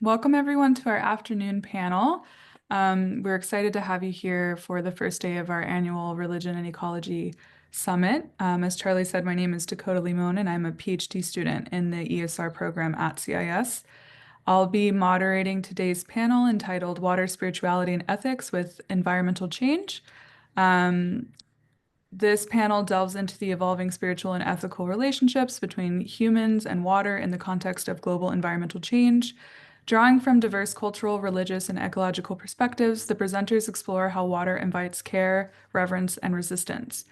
Welcome everyone to our afternoon panel. We're excited to have you here for the first day of our annual Religion and Ecology Summit. As Charlie said, my name is Dakota Limon and I'm a PhD student in the ESR program at CIS. I'll be moderating today's panel entitled Water, Spirituality, and Ethics with Environmental Change. This panel delves into the evolving spiritual and ethical relationships between humans and water in the context of global environmental change. Drawing from diverse cultural, religious, and ecological perspectives, the presenters explore how water invites care, reverence, and resistance.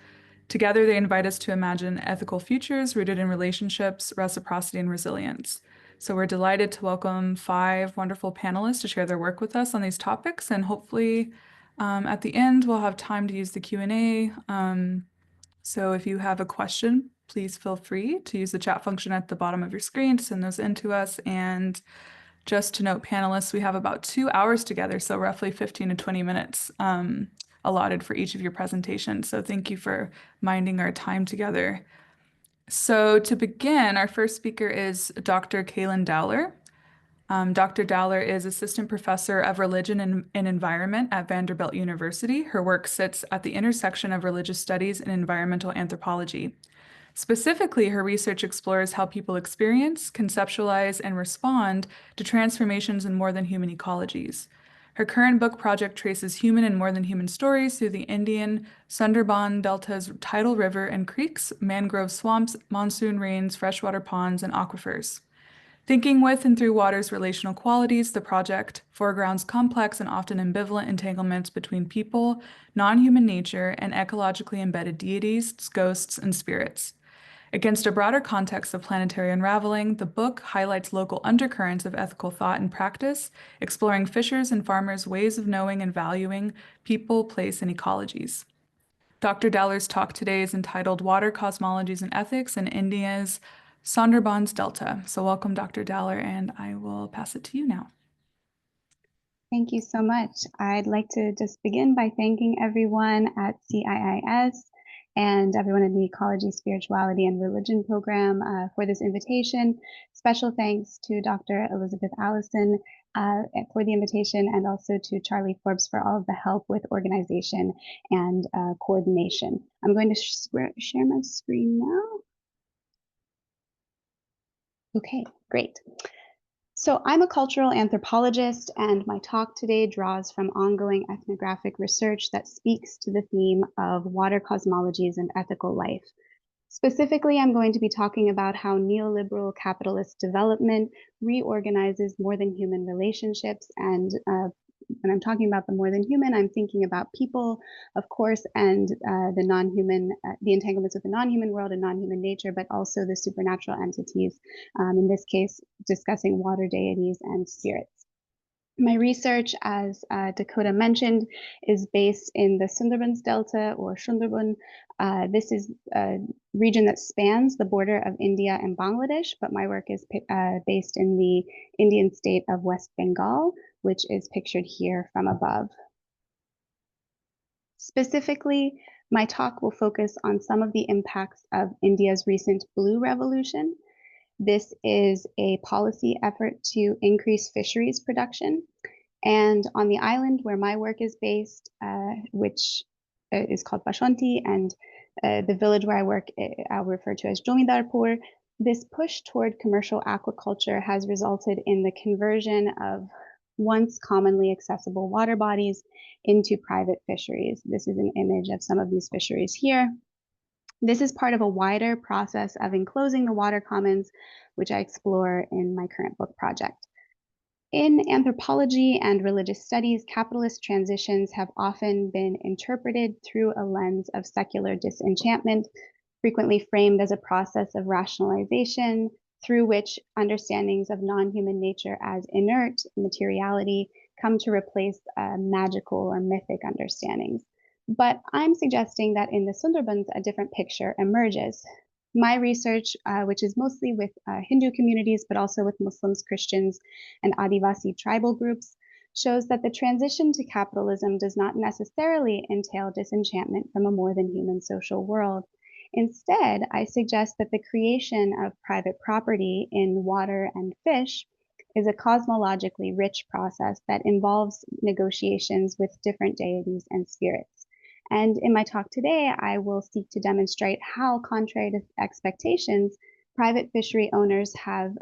Together, they invite us to imagine ethical futures rooted in relationships, reciprocity, and resilience. So we're delighted to welcome 5 wonderful panelists to share their work with us on these topics, and hopefully at the end, we'll have time to use the Q&A. So if you have a question, please feel free to use the chat function at the bottom of your screen to send those in to us. And just to note, panelists, we have about 2 hours together, so roughly 15 to 20 minutes allotted for each of your presentations. So thank you for minding our time together. So to begin, our first speaker is Dr. Calynn Dowler. Dr. Dowler is Assistant Professor of Religion and Environment at Vanderbilt University. Her work sits at the intersection of religious studies and environmental anthropology. Specifically, her research explores how people experience, conceptualize, and respond to transformations in more than human ecologies. Her current book project traces human and more than human stories through the Indian Sundarbans Delta's tidal river and creeks, mangrove swamps, monsoon rains, freshwater ponds, and aquifers. Thinking with and through water's relational qualities, the project foregrounds complex and often ambivalent entanglements between people, non-human nature, and ecologically embedded deities, ghosts, and spirits. Against a broader context of planetary unraveling, the book highlights local undercurrents of ethical thought and practice, exploring fishers' and farmers' ways of knowing and valuing people, place, and ecologies. Dr. Dowler's talk today is entitled Water, Cosmologies, and Ethics in India's Sundarbans Delta. So welcome, Dr. Dowler, and I will pass it to you now. Thank you so much. I'd like to just begin by thanking everyone at CIIS and everyone in the Ecology, Spirituality, and Religion program for this invitation. Special thanks to Dr. Elizabeth Allison for the invitation, and also to Charlie Forbes for all of the help with organization and coordination. I'm going to share my screen now. Okay, great. So I'm a cultural anthropologist, and my talk today draws from ongoing ethnographic research that speaks to the theme of water cosmologies and ethical life. Specifically, I'm going to be talking about how neoliberal capitalist development reorganizes more than human relationships. And when I'm talking about the more than human, I'm thinking about people, of course, and the non-human, the entanglements with the non-human world and non-human nature, but also the supernatural entities, in this case, discussing water deities and spirits. My research, as Dakota mentioned, is based in the Sundarbans Delta, or Sundarban. This is a region that spans the border of India and Bangladesh, but my work is based in the Indian state of West Bengal, which is pictured here from above. Specifically, my talk will focus on some of the impacts of India's recent Blue Revolution. This is a policy effort to increase fisheries production. And on the island where my work is based, which is called Bashanti, and the village where I work, I'll refer to as Jomidarpur, this push toward commercial aquaculture has resulted in the conversion of once commonly accessible water bodies into private fisheries. This is an image of some of these fisheries here. This is part of a wider process of enclosing the water commons, which I explore in my current book project. In anthropology and religious studies, capitalist transitions have often been interpreted through a lens of secular disenchantment, frequently framed as a process of rationalization through which understandings of non-human nature as inert materiality come to replace magical or mythic understandings. But I'm suggesting that in the Sundarbans, a different picture emerges. My research, which is mostly with Hindu communities, but also with Muslims, Christians, and Adivasi tribal groups, shows that the transition to capitalism does not necessarily entail disenchantment from a more than human social world. Instead, I suggest that the creation of private property in water and fish is a cosmologically rich process that involves negotiations with different deities and spirits. And in my talk today, I will seek to demonstrate how, contrary to expectations, private fishery owners have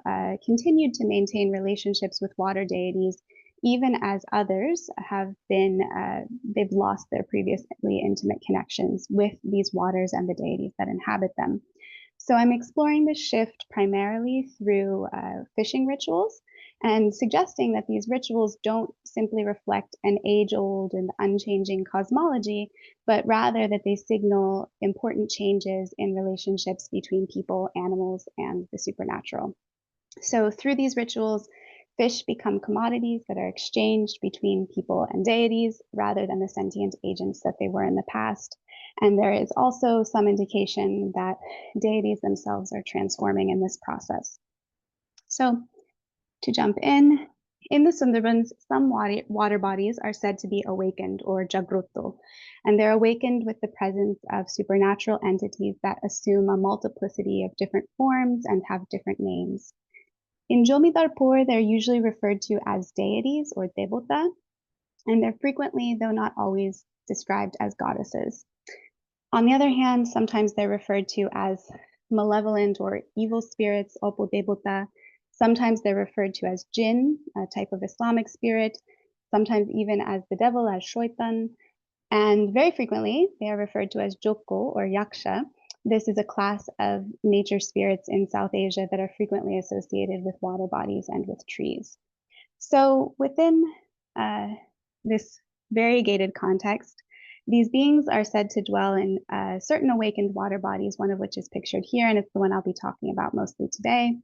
continued to maintain relationships with water deities, even as others have been, they've lost their previously intimate connections with these waters and the deities that inhabit them. So I'm exploring this shift primarily through fishing rituals and suggesting that these rituals don't simply reflect an age-old and unchanging cosmology, but rather that they signal important changes in relationships between people, animals, and the supernatural. So through these rituals, fish become commodities that are exchanged between people and deities rather than the sentient agents that they were in the past. And there is also some indication that deities themselves are transforming in this process. So to jump in the Sundarbans, some water bodies are said to be awakened or jagrutto, and they're awakened with the presence of supernatural entities that assume a multiplicity of different forms and have different names. In Jomidarpur, they're usually referred to as deities or devota, and they're frequently, though not always, described as goddesses. On the other hand, sometimes they're referred to as malevolent or evil spirits, opo devota. Sometimes they're referred to as jinn, a type of Islamic spirit, sometimes even as the devil, as shaitan, and very frequently they are referred to as joko or yaksha. This is a class of nature spirits in South Asia that are frequently associated with water bodies and with trees. So within this variegated context, these beings are said to dwell in certain awakened water bodies, one of which is pictured here, and it's the one I'll be talking about mostly today.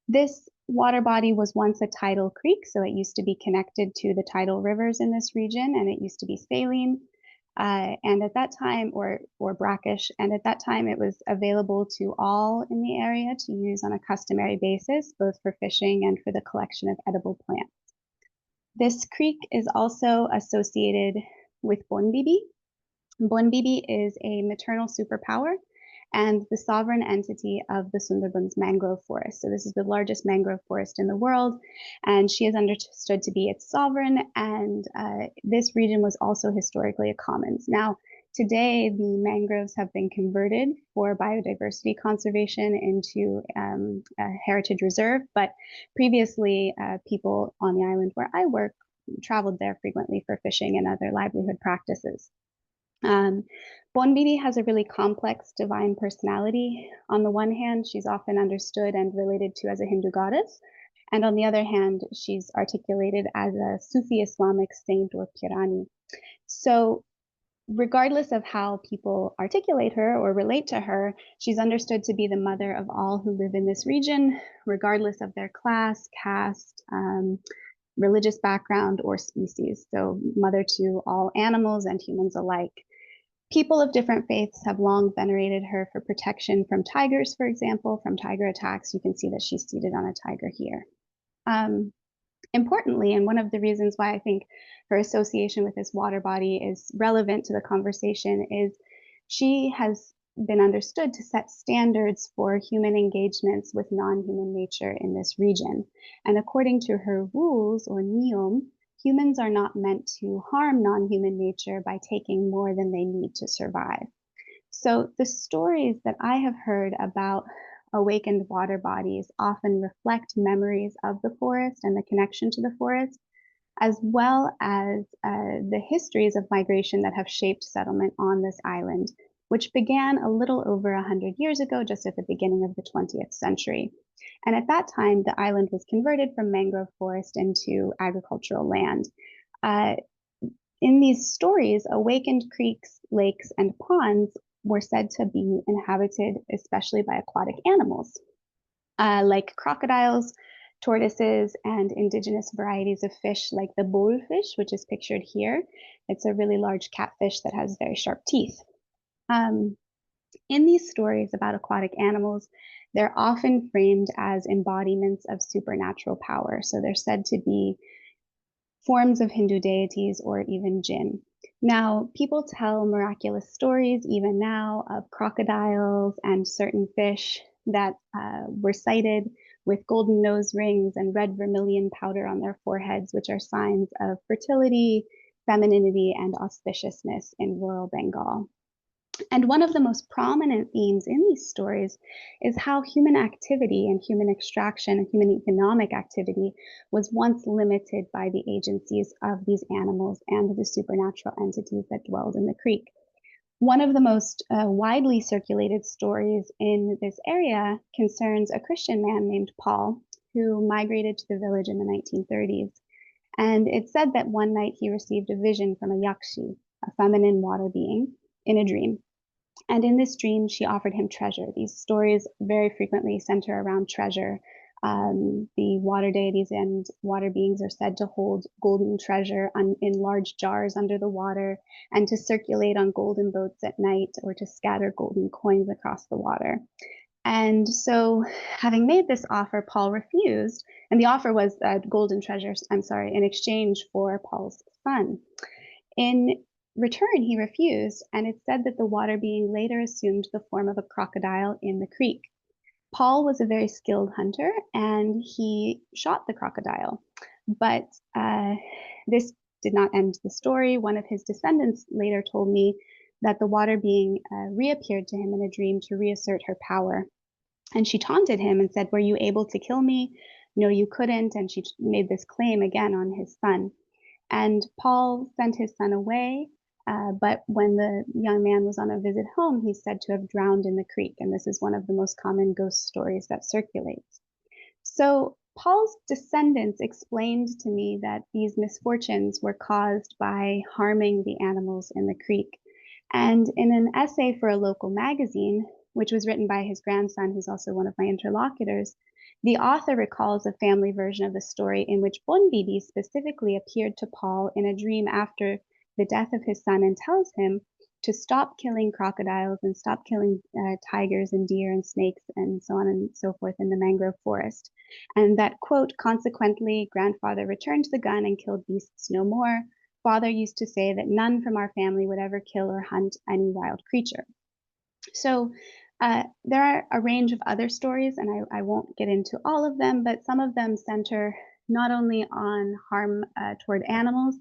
This water body was once a tidal creek, so it used to be connected to the tidal rivers in this region, and it used to be saline. And at that time, or brackish, and at that time it was available to all in the area to use on a customary basis, both for fishing and for the collection of edible plants. This creek is also associated with Bonbibi. Bonbibi is a maternal superpower and the sovereign entity of the Sundarbans mangrove forest. So this is the largest mangrove forest in the world, and she is understood to be its sovereign, and this region was also historically a commons. Now, today, the mangroves have been converted for biodiversity conservation into a heritage reserve, but previously, people on the island where I work traveled there frequently for fishing and other livelihood practices. Bonbidi has a really complex divine personality. On the one hand, she's often understood and related to as a Hindu goddess, and on the other hand, she's articulated as a Sufi Islamic saint or Pirani. So regardless of how people articulate her or relate to her, she's understood to be the mother of all who live in this region, regardless of their class, caste, religious background, or species. So mother to all animals and humans alike. People of different faiths have long venerated her for protection from tigers, for example, from tiger attacks. You can see that she's seated on a tiger here. Importantly, and one of the reasons why I think her association with this water body is relevant to the conversation is she has been understood to set standards for human engagements with non-human nature in this region. And according to her rules or niyom, humans are not meant to harm non-human nature by taking more than they need to survive. So the stories that I have heard about awakened water bodies often reflect memories of the forest and the connection to the forest, as well as the histories of migration that have shaped settlement on this island, which began a little over 100 years ago, just at the beginning of the 20th century. And at that time, the island was converted from mangrove forest into agricultural land. In these stories, awakened creeks, lakes, and ponds were said to be inhabited especially by aquatic animals, like crocodiles, tortoises, and indigenous varieties of fish like the bullfish, which is pictured here. It's a really large catfish that has very sharp teeth. In these stories about aquatic animals, they're often framed as embodiments of supernatural power. So they're said to be forms of Hindu deities or even jinn. Now, people tell miraculous stories even now of crocodiles and certain fish that were sighted with golden nose rings and red vermilion powder on their foreheads, which are signs of fertility, femininity, and auspiciousness in rural Bengal. And one of the most prominent themes in these stories is how human activity and human extraction and human economic activity was once limited by the agencies of these animals and the supernatural entities that dwelled in the creek. One of the most widely circulated stories in this area concerns a Christian man named Paul who migrated to the village in the 1930s. And it's said that one night he received a vision from a yakshi, a feminine water being, in a dream. And in this dream, she offered him treasure. These stories very frequently center around treasure. The water deities and water beings are said to hold golden treasure in large jars under the water and to circulate on golden boats at night or to scatter golden coins across the water. And so, having made this offer, Paul refused. And the offer was golden treasures, in exchange for Paul's son. In return, he refused, and it's said that the water being later assumed the form of a crocodile in the creek. Paul was a very skilled hunter, and he shot the crocodile. But this did not end the story. One of his descendants later told me that the water being reappeared to him in a dream to reassert her power. And she taunted him and said, "Were you able to kill me? No, you couldn't." And she made this claim again on his son. And Paul sent his son away, but when the young man was on a visit home, he's said to have drowned in the creek. And this is one of the most common ghost stories that circulates. So Paul's descendants explained to me that these misfortunes were caused by harming the animals in the creek. And in an essay for a local magazine, which was written by his grandson, who's also one of my interlocutors, the author recalls a family version of the story in which Bon Bibi specifically appeared to Paul in a dream after the death of his son and tells him to stop killing crocodiles and stop killing tigers and deer and snakes and so on and so forth in the mangrove forest. And that, quote, "Consequently, grandfather returned the gun and killed beasts no more. Father used to say that none from our family would ever kill or hunt any wild creature." So there are a range of other stories, and I won't get into all of them, but some of them center not only on harm toward animals,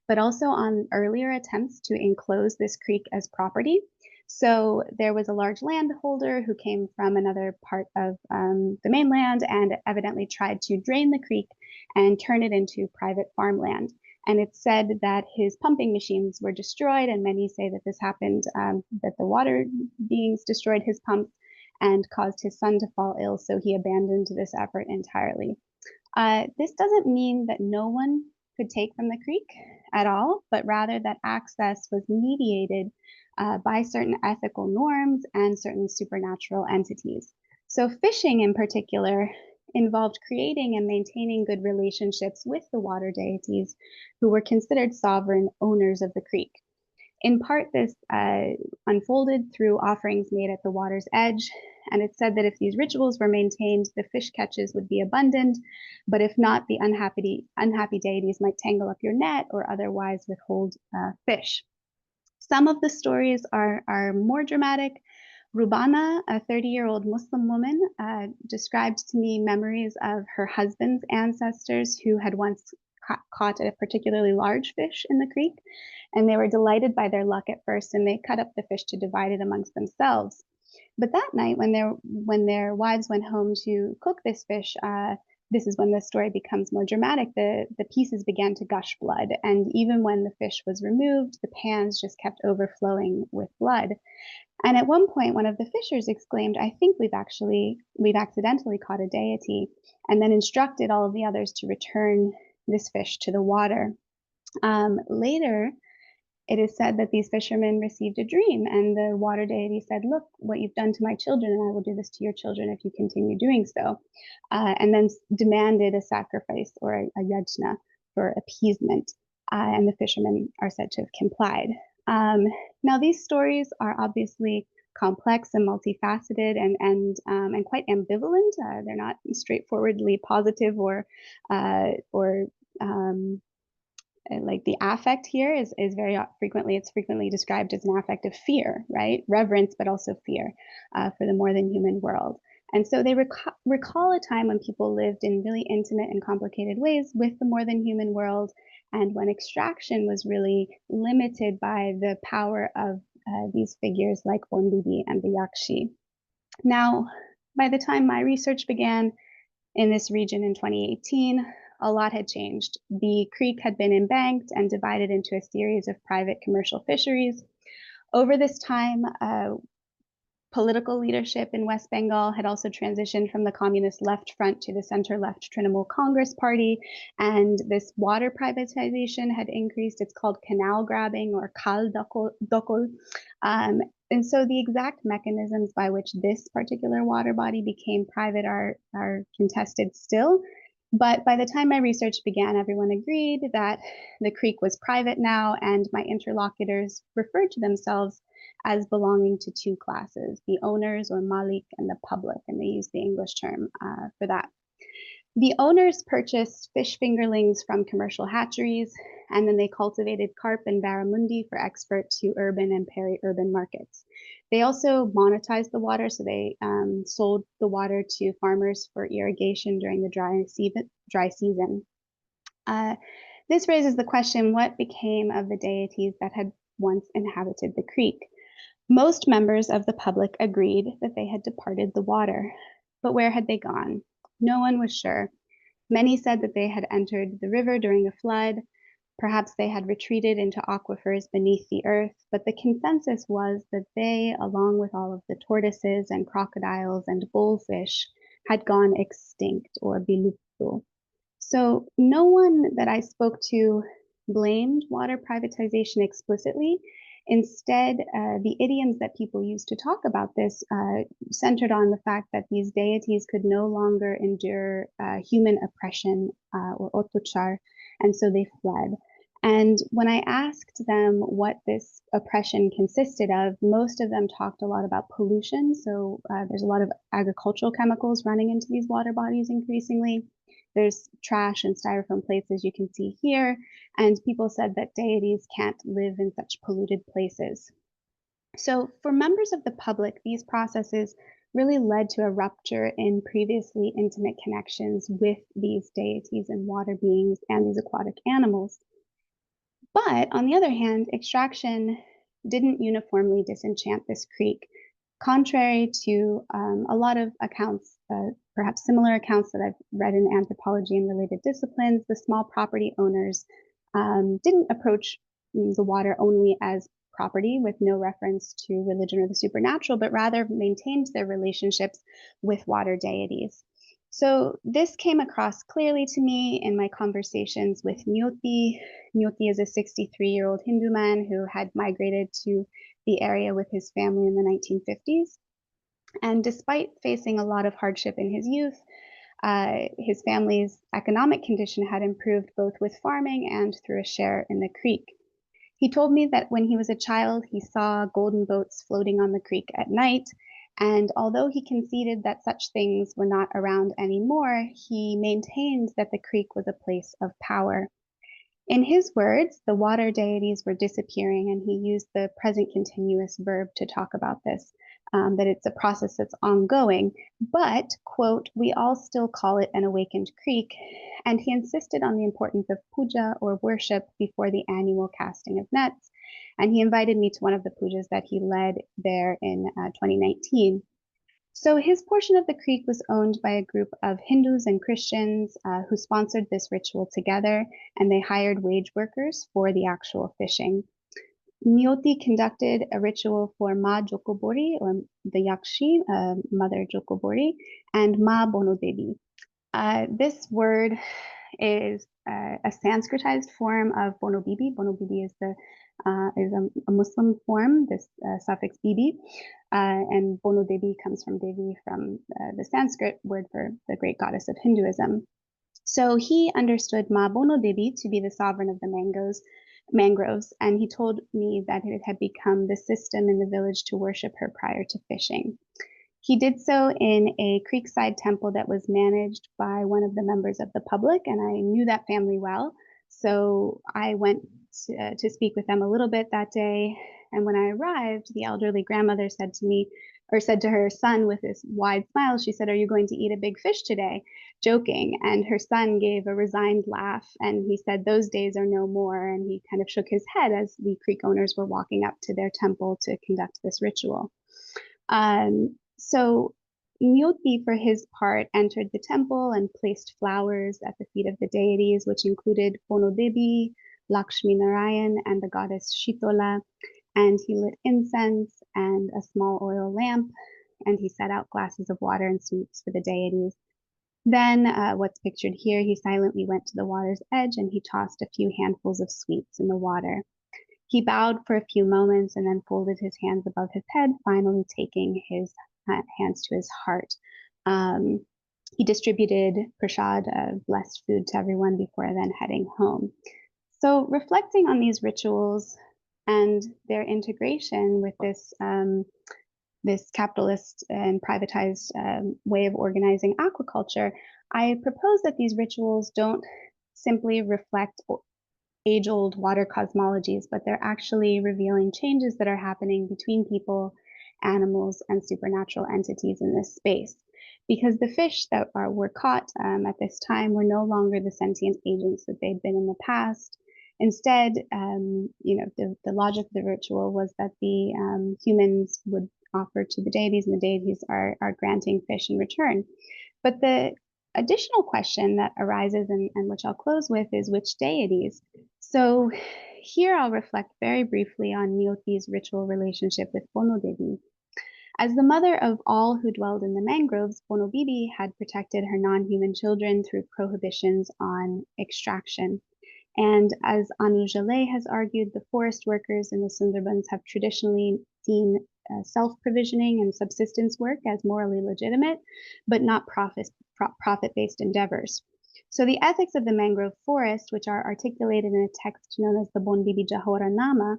but also on earlier attempts to enclose this creek as property. So there was a large landholder who came from another part of the mainland and evidently tried to drain the creek and turn it into private farmland. And it's said that his pumping machines were destroyed, and many say that this happened, that the water beings destroyed his pumps and caused his son to fall ill, so he abandoned this effort entirely. This doesn't mean that no one could take from the creek at all, but rather that access was mediated by certain ethical norms and certain supernatural entities. So fishing in particular involved creating and maintaining good relationships with the water deities who were considered sovereign owners of the creek. In part, this unfolded through offerings made at the water's edge, and it's said that if these rituals were maintained, the fish catches would be abundant, but if not, the unhappy deities might tangle up your net or otherwise withhold fish. Some of the stories are more dramatic. Rubana, a 30-year-old Muslim woman, described to me memories of her husband's ancestors who had once caught a particularly large fish in the creek, and they were delighted by their luck at first, and they cut up the fish to divide it amongst themselves. But that night, when their wives went home to cook this fish, this is when the story becomes more dramatic. The pieces began to gush blood, and even when the fish was removed, the pans just kept overflowing with blood. And at one point, one of the fishers exclaimed, "I think we've accidentally caught a deity," and then instructed all of the others to return this fish to the water. Later, it is said that these fishermen received a dream, and the water deity said, "Look, what you've done to my children, and I will do this to your children if you continue doing so," and then demanded a sacrifice or a yajna for appeasement, and the fishermen are said to have complied. Now, these stories are obviously complex and multifaceted and quite ambivalent. They're not straightforwardly positive or like the affect here is very frequently described as an affect of fear, right? Reverence, but also fear for the more than human world. And so they recall a time when people lived in really intimate and complicated ways with the more than human world, and when extraction was really limited by the power of these figures like Bondibi and the Yakshi. Now, by the time my research began in this region in 2018, a lot had changed. The creek had been embanked and divided into a series of private commercial fisheries. Over this time, political leadership in West Bengal had also transitioned from the Communist Left Front to the center left Trinamool Congress Party, and this water privatization had increased. It's called canal grabbing or kal dokol. And so the exact mechanisms by which this particular water body became private are contested still. But by the time my research began, everyone agreed that the creek was private now, and my interlocutors referred to themselves as belonging to two classes, the owners or malik and the public, and they use the English term for that. The owners purchased fish fingerlings from commercial hatcheries, and then they cultivated carp and barramundi for export to urban and peri-urban markets. They also monetized the water, so they sold the water to farmers for irrigation during the dry season. This raises the question, what became of the deities that had once inhabited the creek? Most members of the public agreed that they had departed the water. But where had they gone? No one was sure. Many said that they had entered the river during a flood. Perhaps they had retreated into aquifers beneath the earth, but the consensus was that they, along with all of the tortoises and crocodiles and bullfish, had gone extinct or bilupto. So no one that I spoke to blamed water privatization explicitly. Instead, the idioms that people used to talk about this centered on the fact that these deities could no longer endure human oppression or otochar, and so they fled. And when I asked them what this oppression consisted of, most of them talked a lot about pollution. So there's a lot of agricultural chemicals running into these water bodies increasingly. There's trash and styrofoam plates, as you can see here, and people said that deities can't live in such polluted places. So for members of the public, these processes really led to a rupture in previously intimate connections with these deities and water beings and these aquatic animals. But on the other hand, extraction didn't uniformly disenchant this creek. Contrary to a lot of accounts, perhaps similar accounts that I've read in anthropology and related disciplines, the small property owners didn't approach the water only as property with no reference to religion or the supernatural, but rather maintained their relationships with water deities. So this came across clearly to me in my conversations with Nyoti. Nyoti is a 63-year-old Hindu man who had migrated to the area with his family in the 1950s. And despite facing a lot of hardship in his youth, his family's economic condition had improved both with farming and through a share in the creek. He told me that when he was a child, he saw golden boats floating on the creek at night. And although he conceded that such things were not around anymore, he maintained that the creek was a place of power. In his words, the water deities were disappearing, and he used the present continuous verb to talk about this, that it's a process that's ongoing. But, quote, we all still call it an awakened creek. And he insisted on the importance of puja or worship before the annual casting of nets. And he invited me to one of the pujas that he led there in 2019. So his portion of the creek was owned by a group of Hindus and Christians who sponsored this ritual together, and they hired wage workers for the actual fishing. Nyoti conducted a ritual for Ma Jokobori, or the Yakshi, Mother Jokobori, and Ma Bonodevi. This word is a Sanskritized form of Bonobibi. Bonobibi is a Muslim form, this suffix bibi, and Bonodevi comes from Devi, from the Sanskrit word for the great goddess of Hinduism. So he understood Ma Bonodevi to be the sovereign of the mangroves, and he told me that it had become the system in the village to worship her prior to fishing. He did so in a creekside temple that was managed by one of the members of the public, and I knew that family well. So I went to speak with them a little bit that day. And when I arrived, the elderly grandmother said to me, or said to her son with this wide smile, she said, "Are you going to eat a big fish today?" Joking. And her son gave a resigned laugh and he said, "Those days are no more." And he kind of shook his head as the Creek owners were walking up to their temple to conduct this ritual. So Nyoti, for his part, entered the temple and placed flowers at the feet of the deities, which included Pono Devi, Lakshmi Narayan, and the goddess Shitola. And he lit incense and a small oil lamp, and he set out glasses of water and sweets for the deities. Then, what's pictured here, he silently went to the water's edge and he tossed a few handfuls of sweets in the water. He bowed for a few moments and then folded his hands above his head, finally taking his hands to his heart. He distributed prasad, blessed food, to everyone before then heading home. So, reflecting on these rituals and their integration with this capitalist and privatized way of organizing aquaculture, I propose that these rituals don't simply reflect age-old water cosmologies, but they're actually revealing changes that are happening between people, animals, and supernatural entities in this space. Because the fish that were caught at this time were no longer the sentient agents that they'd been in the past. Instead, the logic of the ritual was that the humans would offer to the deities, and the deities are granting fish in return. But the additional question that arises, and which I'll close with, is which deities? So here I'll reflect very briefly on Nyoti's ritual relationship with Pono Devi. As the mother of all who dwelled in the mangroves, Pono Bibi had protected her non-human children through prohibitions on extraction. And as Anu Jaleh has argued, the forest workers in the Sundarbans have traditionally seen self-provisioning and subsistence work as morally legitimate, but not profit-based endeavors. So the ethics of the mangrove forest, which are articulated in a text known as the Bon Bibi Jahora Nama,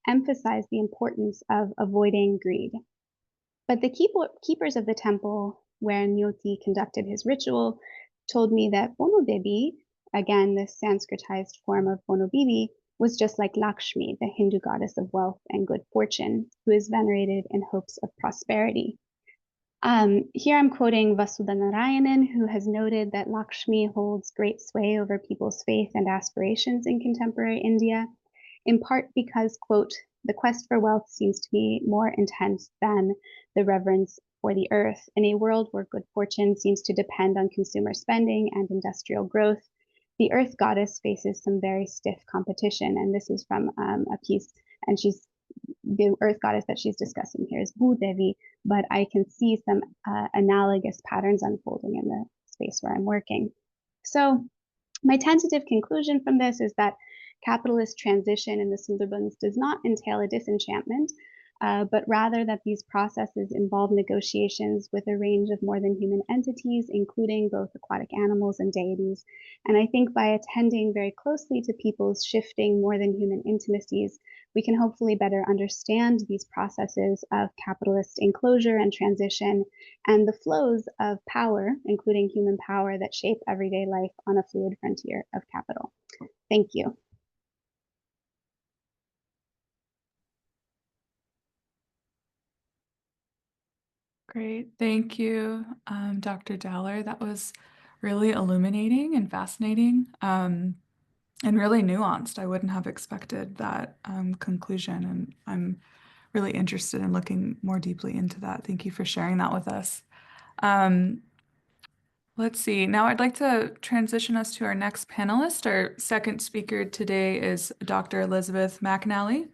emphasize the importance of avoiding greed. But the keepers of the temple where Nyoti conducted his ritual told me that Pono Devi, again, this Sanskritized form of Pono Bibi, was just like Lakshmi, the Hindu goddess of wealth and good fortune, who is venerated in hopes of prosperity. Here I'm quoting Vasudha Narayanan, who has noted that Lakshmi holds great sway over people's faith and aspirations in contemporary India, in part because, quote, "the quest for wealth seems to be more intense than the reverence for the earth. In a world where good fortune seems to depend on consumer spending and industrial growth, the earth goddess faces some very stiff competition." And this is from a piece, and the earth goddess that she's discussing here is Bhudevi, but I can see some analogous patterns unfolding in the space where I'm working. So my tentative conclusion from this is that capitalist transition in the Sundarbans does not entail a disenchantment, but rather that these processes involve negotiations with a range of more than human entities, including both aquatic animals and deities. And I think by attending very closely to people's shifting more than human intimacies, we can hopefully better understand these processes of capitalist enclosure and transition and the flows of power, including human power, that shape everyday life on a fluid frontier of capital. Thank you. Great. Thank you, Dr. Dowler. That was really illuminating and fascinating, and really nuanced. I wouldn't have expected that conclusion, and I'm really interested in looking more deeply into that. Thank you for sharing that with us. Let's see. Now I'd like to transition us to our next panelist. Our second speaker today is Dr. Elizabeth McAnally.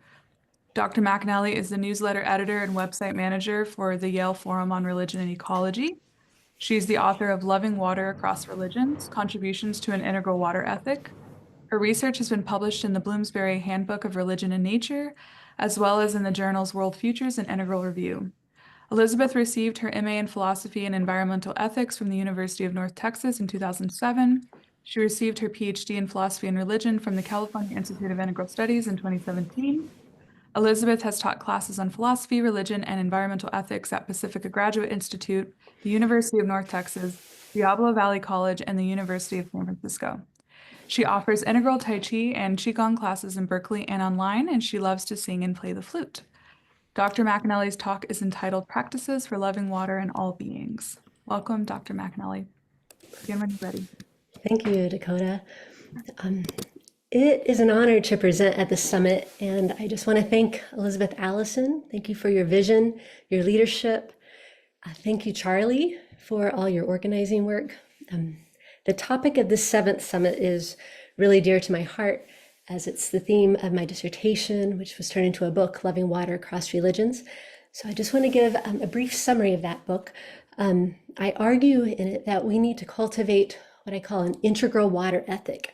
Dr. McAnally is the newsletter editor and website manager for the Yale Forum on Religion and Ecology. She's the author of Loving Water Across Religions, Contributions to an Integral Water Ethic. Her research has been published in the Bloomsbury Handbook of Religion and Nature, as well as in the journals World Futures and Integral Review. Elizabeth received her MA in Philosophy and Environmental Ethics from the University of North Texas in 2007. She received her PhD in Philosophy and Religion from the California Institute of Integral Studies in 2017. Elizabeth has taught classes on philosophy, religion, and environmental ethics at Pacifica Graduate Institute, the University of North Texas, Diablo Valley College, and the University of San Francisco. She offers integral Tai Chi and Qigong classes in Berkeley and online, and she loves to sing and play the flute. Dr. McAnally's talk is entitled Practices for Loving Water and All Beings. Welcome, Dr. McAnally. Begin when you're ready. Thank you, Dakota. It is an honor to present at the summit, and I just want to thank Elizabeth Allison. Thank you for your vision, your leadership. Thank you, Charlie, for all your organizing work. The topic of this 7th summit is really dear to my heart, as it's the theme of my dissertation, which was turned into a book, Loving Water Across Religions. So I just want to give a brief summary of that book. I argue in it that we need to cultivate what I call an integral water ethic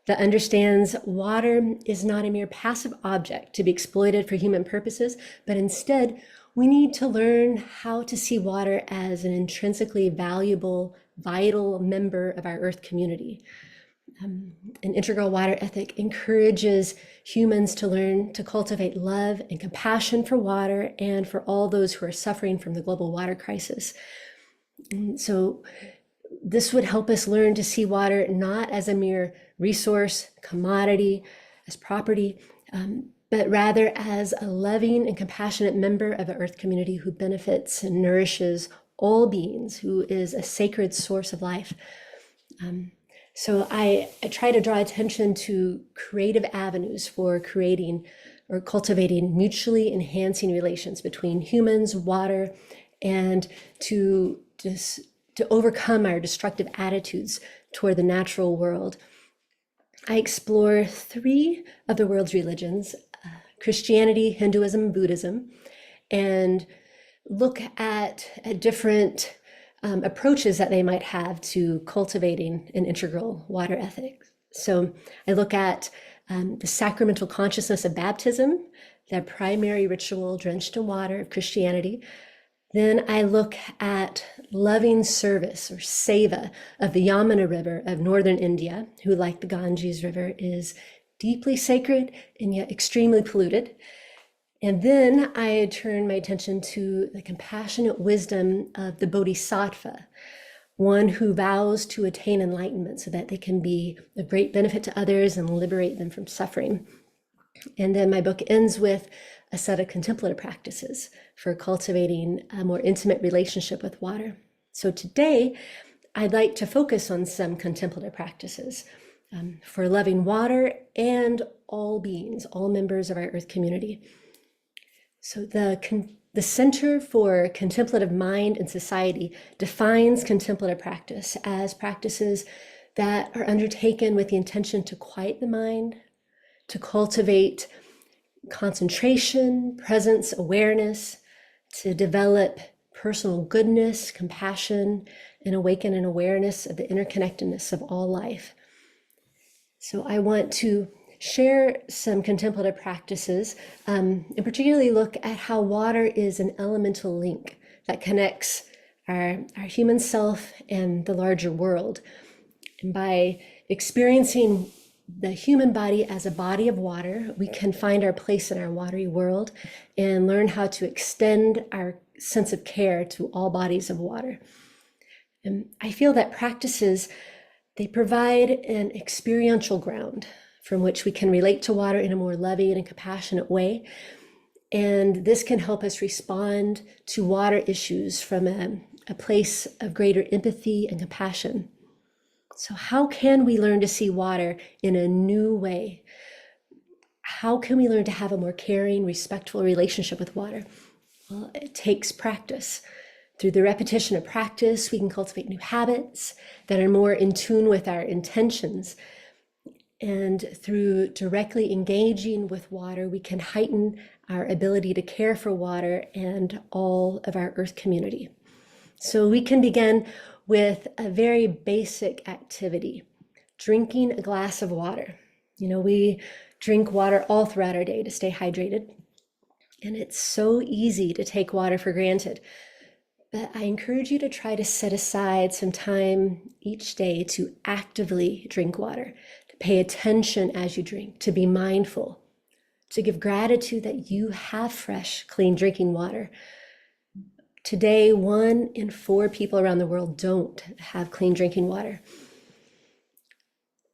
that understands water is not a mere passive object to be exploited for human purposes, but instead we need to learn how to see water as an intrinsically valuable, vital member of our Earth community. An integral water ethic encourages humans to learn to cultivate love and compassion for water and for all those who are suffering from the global water crisis. And so this would help us learn to see water not as a mere resource, commodity, as property, but rather as a loving and compassionate member of the Earth community who benefits and nourishes all beings, who is a sacred source of life. So I try to draw attention to creative avenues for creating or cultivating mutually enhancing relations between humans, water, and to overcome our destructive attitudes toward the natural world. I explore 3 of the world's religions, Christianity, Hinduism, and Buddhism, and look at different approaches that they might have to cultivating an integral water ethic. So I look at the sacramental consciousness of baptism, the primary ritual drenched in water of Christianity. Then I look at loving service or seva of the Yamuna River of northern India, who, like the Ganges River, is deeply sacred and yet extremely polluted. And then I turn my attention to the compassionate wisdom of the Bodhisattva, one who vows to attain enlightenment so that they can be of great benefit to others and liberate them from suffering. And then my book ends with a set of contemplative practices for cultivating a more intimate relationship with water. So today, I'd like to focus on some contemplative practices for loving water and all beings, all members of our Earth community. So the Center for Contemplative Mind and Society defines contemplative practice as practices that are undertaken with the intention to quiet the mind, to cultivate concentration, presence, awareness, to develop personal goodness, compassion, and awaken an awareness of the interconnectedness of all life. So I want to share some contemplative practices, and particularly look at how water is an elemental link that connects our human self and the larger world. And by experiencing the human body as a body of water, we can find our place in our watery world and learn how to extend our sense of care to all bodies of water. And I feel that practices, they provide an experiential ground from which we can relate to water in a more loving and compassionate way. And this can help us respond to water issues from a place of greater empathy and compassion. So how can we learn to see water in a new way? How can we learn to have a more caring, respectful relationship with water? Well, it takes practice. Through the repetition of practice, we can cultivate new habits that are more in tune with our intentions. And through directly engaging with water, we can heighten our ability to care for water and all of our Earth community. So we can begin with a very basic activity, drinking a glass of water. You know, we drink water all throughout our day to stay hydrated, and it's so easy to take water for granted. But I encourage you to try to set aside some time each day to actively drink water, to pay attention as you drink, to be mindful, to give gratitude that you have fresh, clean drinking water. Today, 1 in 4 people around the world don't have clean drinking water.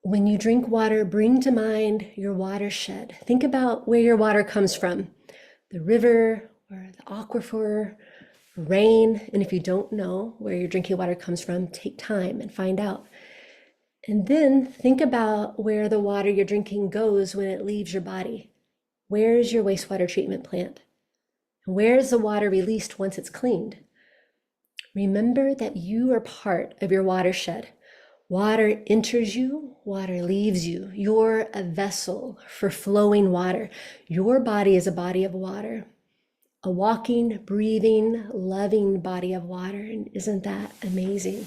When you drink water, bring to mind your watershed. Think about where your water comes from, the river or the aquifer, rain. And if you don't know where your drinking water comes from, take time and find out. And then think about where the water you're drinking goes when it leaves your body. Where is your wastewater treatment plant? And where is the water released once it's cleaned? Remember that you are part of your watershed. Water enters you, water leaves you. You're a vessel for flowing water. Your body is a body of water, a walking, breathing, loving body of water. And isn't that amazing?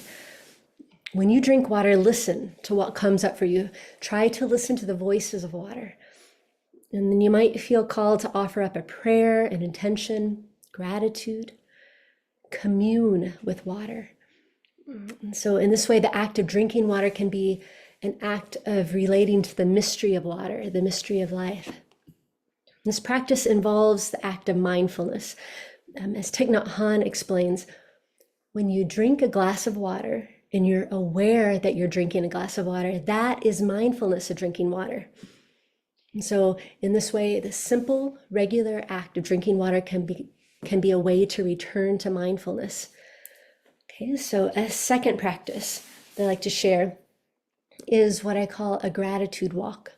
When you drink water, listen to what comes up for you. Try to listen to the voices of water. And then you might feel called to offer up a prayer, an intention, gratitude, commune with water. And so in this way, the act of drinking water can be an act of relating to the mystery of water, the mystery of life. This practice involves the act of mindfulness. As Thich Nhat Hanh explains, when you drink a glass of water and you're aware that you're drinking a glass of water, that is mindfulness of drinking water. And so in this way, the simple, regular act of drinking water can be a way to return to mindfulness. Okay, so a second practice that I like to share is what I call a gratitude walk.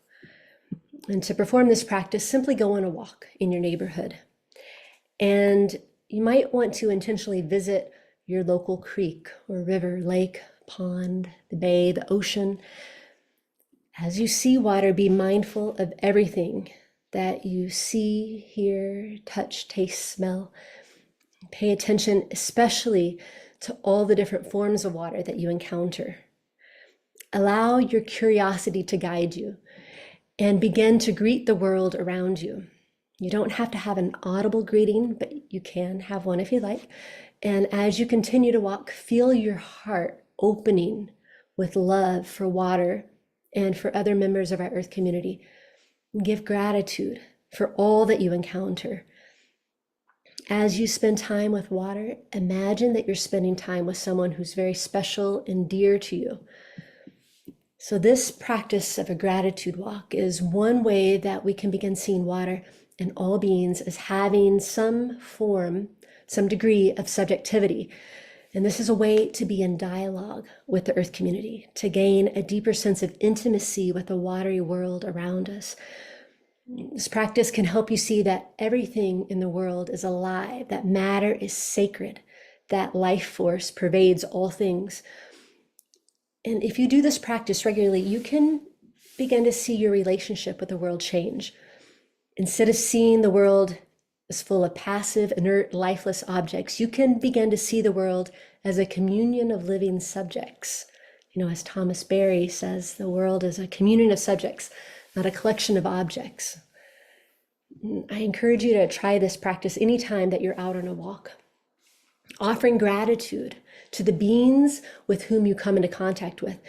And to perform this practice, simply go on a walk in your neighborhood. And you might want to intentionally visit your local creek or river, lake, pond, the bay, the ocean. As you see water, be mindful of everything that you see, hear, touch, taste, smell. Pay attention especially to all the different forms of water that you encounter. Allow your curiosity to guide you and begin to greet the world around you. You don't have to have an audible greeting, but you can have one if you like. And as you continue to walk, feel your heart opening with love for water and for other members of our Earth community. Give gratitude for all that you encounter. As you spend time with water, imagine that you're spending time with someone who's very special and dear to you. So this practice of a gratitude walk is one way that we can begin seeing water and all beings as having some form, some degree of subjectivity. And this is a way to be in dialogue with the Earth community, to gain a deeper sense of intimacy with the watery world around us. This practice can help you see that everything in the world is alive, that matter is sacred, that life force pervades all things. And if you do this practice regularly, you can begin to see your relationship with the world change. Instead of seeing the world as full of passive, inert, lifeless objects, you can begin to see the world as a communion of living subjects. You know, as Thomas Berry says, the world is a communion of subjects, not a collection of objects. I encourage you to try this practice anytime that you're out on a walk. Offering gratitude to the beings with whom you come into contact with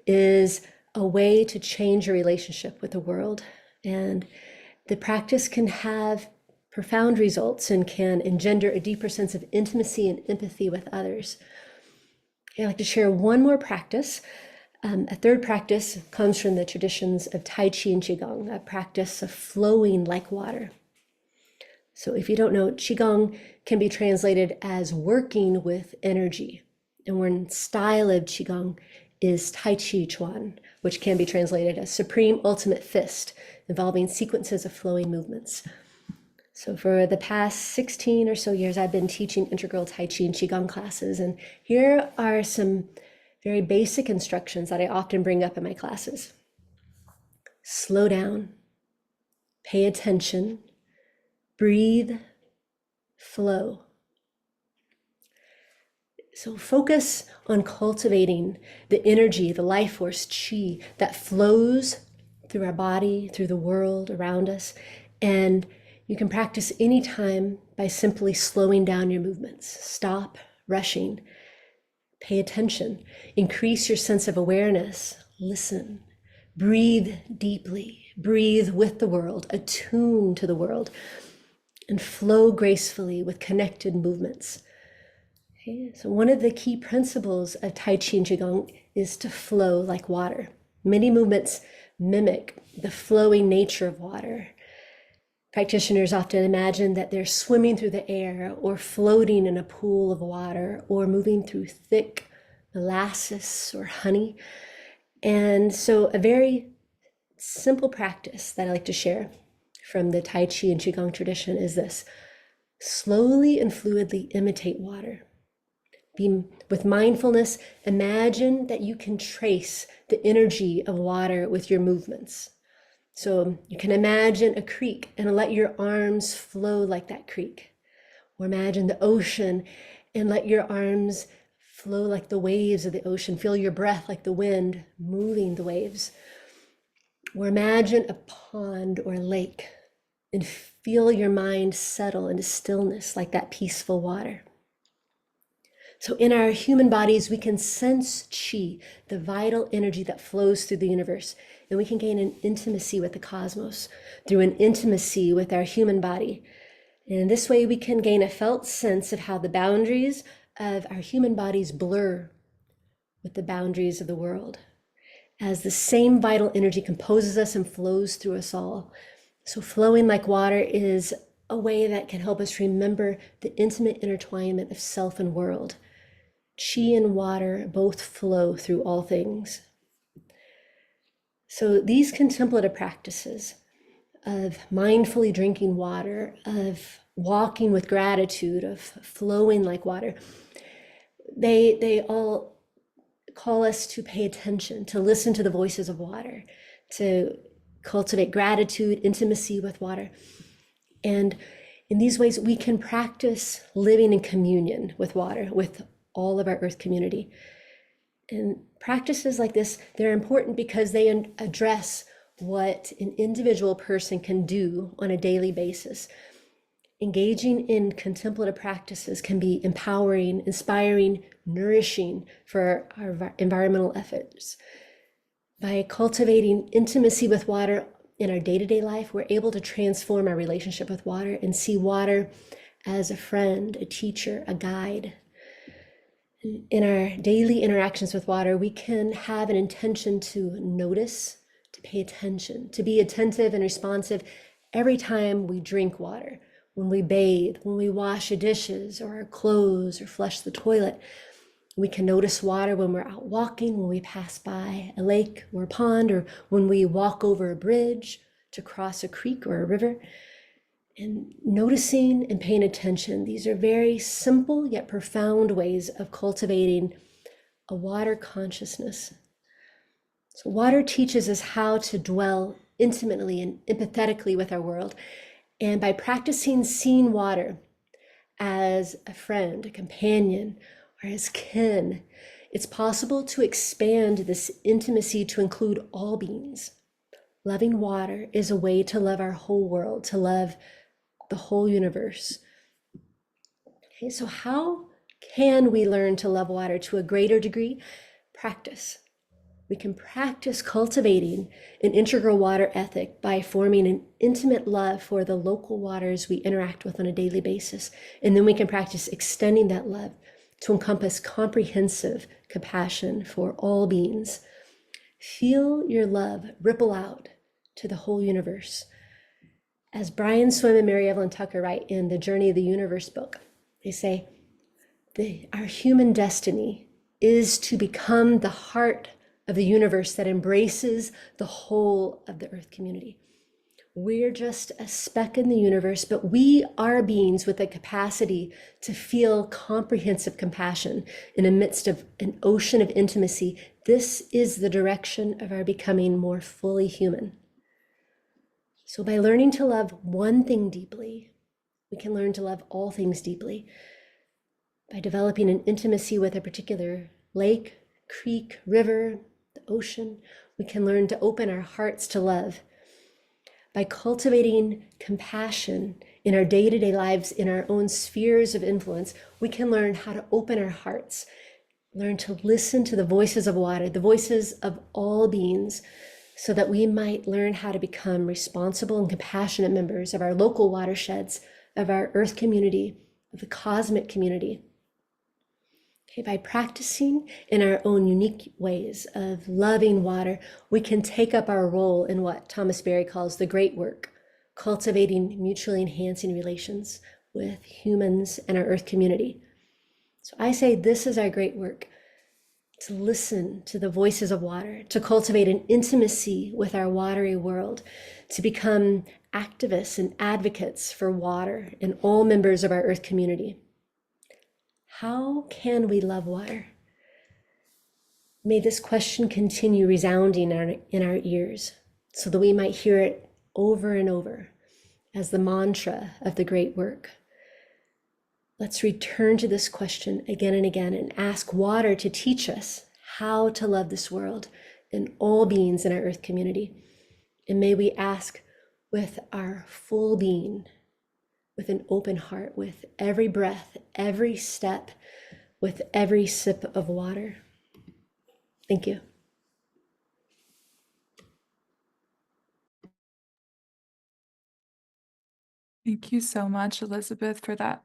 is a way to change your relationship with the world. And the practice can have profound results and can engender a deeper sense of intimacy and empathy with others. I'd like to share one more practice. A third practice comes from the traditions of Tai Chi and Qigong, a practice of flowing like water. So if you don't know, Qigong can be translated as working with energy. And one style of Qigong is Tai Chi Chuan, which can be translated as supreme ultimate fist, involving sequences of flowing movements. So for the past 16 or so years, I've been teaching integral Tai Chi and Qigong classes. And here are some very basic instructions that I often bring up in my classes. Slow down, pay attention, breathe, flow. So focus on cultivating the energy, the life force, qi, that flows through our body, through the world around us. And you can practice anytime by simply slowing down your movements. Stop rushing. Pay attention. Increase your sense of awareness. Listen. Breathe deeply. Breathe with the world. Attune to the world. And flow gracefully with connected movements. Okay, so one of the key principles of Tai Chi and Qigong is to flow like water. Many movements mimic the flowing nature of water. Practitioners often imagine that they're swimming through the air or floating in a pool of water or moving through thick molasses or honey. And so a very simple practice that I like to share from the Tai Chi and Qigong tradition is this: slowly and fluidly imitate water. With mindfulness, imagine that you can trace the energy of water with your movements. So you can imagine a creek and let your arms flow like that creek. Or imagine the ocean and let your arms flow like the waves of the ocean. Feel your breath like the wind moving the waves. Or imagine a pond or a lake and feel your mind settle into stillness like that peaceful water. So in our human bodies, we can sense qi, the vital energy that flows through the universe, and we can gain an intimacy with the cosmos through an intimacy with our human body. And in this way, we can gain a felt sense of how the boundaries of our human bodies blur with the boundaries of the world, as the same vital energy composes us and flows through us all. So flowing like water is a way that can help us remember the intimate intertwinement of self and world. Qi and water both flow through all things. So these contemplative practices of mindfully drinking water, of walking with gratitude, of flowing like water, they all call us to pay attention, to listen to the voices of water, to cultivate gratitude, intimacy with water. And in these ways, we can practice living in communion with water, with all of our earth community. And practices like this, they're important because they address what an individual person can do on a daily basis. Engaging in contemplative practices can be empowering, inspiring, nourishing for our environmental efforts. By cultivating intimacy with water in our day-to-day life, we're able to transform our relationship with water and see water as a friend, a teacher, a guide. In our daily interactions with water, we can have an intention to notice, to pay attention, to be attentive and responsive every time we drink water, when we bathe, when we wash the dishes or our clothes or flush the toilet. We can notice water when we're out walking, when we pass by a lake or a pond, or when we walk over a bridge to cross a creek or a river. And noticing and paying attention, these are very simple yet profound ways of cultivating a water consciousness. So water teaches us how to dwell intimately and empathetically with our world. And by practicing seeing water as a friend, a companion, or as kin, it's possible to expand this intimacy to include all beings. Loving water is a way to love our whole world, to love the whole universe. Okay, so how can we learn to love water to a greater degree? Practice. We can practice cultivating an integral water ethic by forming an intimate love for the local waters we interact with on a daily basis. And then we can practice extending that love to encompass comprehensive compassion for all beings. Feel your love ripple out to the whole universe. As Brian Swimme and Mary Evelyn Tucker write in the Journey of the Universe book, they say, our human destiny is to become the heart of the universe that embraces the whole of the earth community. We're just a speck in the universe, but we are beings with the capacity to feel comprehensive compassion in the midst of an ocean of intimacy. This is the direction of our becoming more fully human. So by learning to love one thing deeply, we can learn to love all things deeply. By developing an intimacy with a particular lake, creek, river, the ocean, we can learn to open our hearts to love. By cultivating compassion in our day-to-day lives, in our own spheres of influence, we can learn how to open our hearts, learn to listen to the voices of water, the voices of all beings, so that we might learn how to become responsible and compassionate members of our local watersheds, of our earth community, of the cosmic community. Okay, by practicing in our own unique ways of loving water, we can take up our role in what Thomas Berry calls the great work cultivating mutually enhancing relations with humans and our Earth community. So I say this is our great work, to listen to the voices of water, to cultivate an intimacy with our watery world, to become activists and advocates for water and all members of our Earth community. How can we love water? May this question continue resounding in our ears so that we might hear it over and over as the mantra of the great work. Let's return to this question again and again and ask water to teach us how to love this world and all beings in our Earth community. And may we ask with our full being, with an open heart, with every breath, every step, with every sip of water. Thank you. Thank you so much, Elizabeth, for that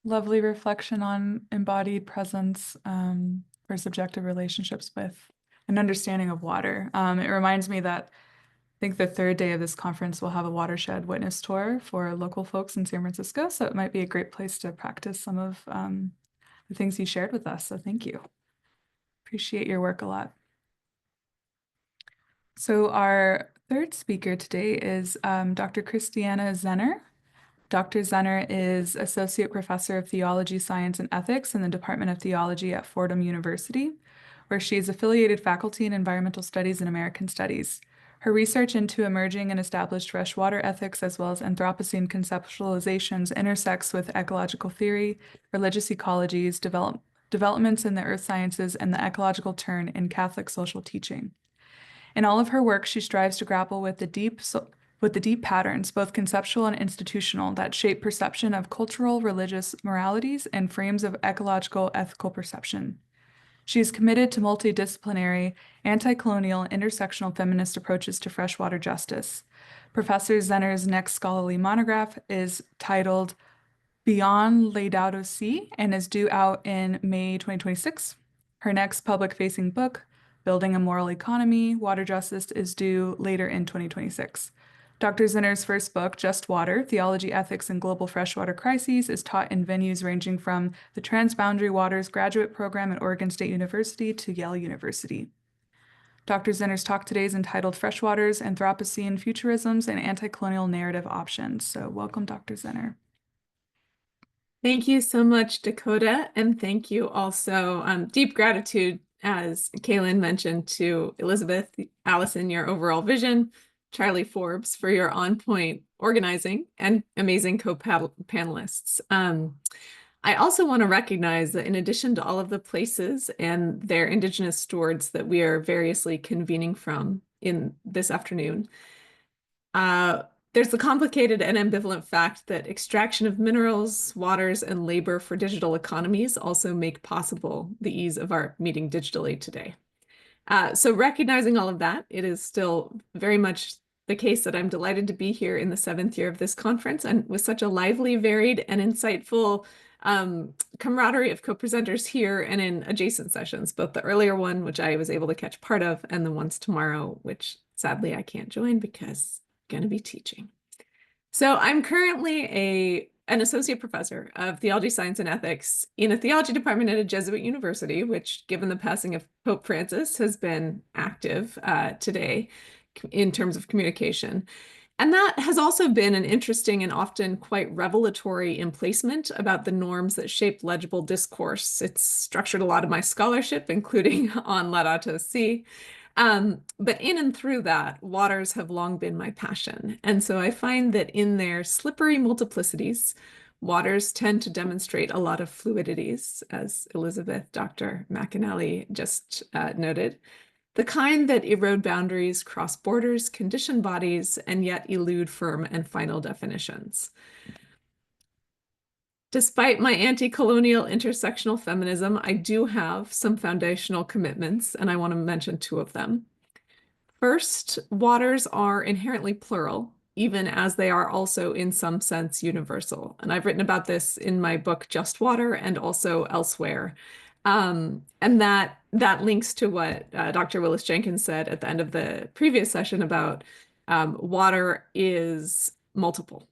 lovely reflection on embodied presence for subjective relationships with an understanding of water. It reminds me that I think the third day of this conference will have a watershed witness tour for local folks in San Francisco, so it might be a great place to practice some of the things you shared with us. So thank you. Appreciate your work a lot. So our third speaker today is Dr. Christiana Zenner. Dr. Zenner is Associate Professor of Theology, Science, and Ethics in the Department of Theology at Fordham University, where she is affiliated faculty in Environmental Studies and American Studies. Her research into emerging and established freshwater ethics, as well as Anthropocene conceptualizations, intersects with ecological theory, religious ecologies, developments in the earth sciences, and the ecological turn in Catholic social teaching. In all of her work, she strives to grapple with the deep patterns, both conceptual and institutional, that shape perception of cultural, religious moralities and frames of ecological, ethical perception. She is committed to multidisciplinary, anti-colonial, intersectional feminist approaches to freshwater justice. Professor Zenner's next scholarly monograph is titled Beyond Laudato Si and is due out in May 2026. Her next public-facing book, Building a Moral Economy, Water Justice, is due later in 2026. Dr. Zenner's first book, Just Water, Theology, Ethics, and Global Freshwater Crises, is taught in venues ranging from the Transboundary Waters graduate program at Oregon State University to Yale University. Dr. Zenner's talk today is entitled Freshwaters, Anthropocene Futurisms, and Anti-Colonial Narrative Options. So welcome, Dr. Zenner. Thank you so much, Dakota, and thank you also. Deep gratitude, as Calynn mentioned, to Elizabeth, Allison, your overall vision, Charlie Forbes for your on-point organizing, and amazing co-panelists. I also want to recognize that in addition to all of the places and their Indigenous stewards that we are variously convening from in this afternoon, there's the complicated and ambivalent fact that extraction of minerals, waters, and labor for digital economies also make possible the ease of our meeting digitally today. So recognizing all of that, it is still very much the case that I'm delighted to be here in the 7th year of this conference and with such a lively, varied, and insightful camaraderie of co-presenters here and in adjacent sessions, both the earlier one, which I was able to catch part of, and the ones tomorrow, which sadly I can't join because I'm going to be teaching. So I'm currently an associate professor of theology, science, and ethics in a theology department at a Jesuit university, which, given the passing of Pope Francis, has been active today in terms of communication. And that has also been an interesting and often quite revelatory emplacement about the norms that shape legible discourse. It's structured a lot of my scholarship, including on Laudato Si. But in and through that, waters have long been my passion. And so I find that in their slippery multiplicities, waters tend to demonstrate a lot of fluidities, as Elizabeth, Dr. McAnally just noted, the kind that erode boundaries, cross borders, condition bodies, and yet elude firm and final definitions. Despite my anti-colonial intersectional feminism, I do have some foundational commitments, and I want to mention 2 of them. First, waters are inherently plural, even as they are also in some sense universal. And I've written about this in my book, Just Water, and also elsewhere. And that links to what Dr. Willis Jenkins said at the end of the previous session about water is multiple.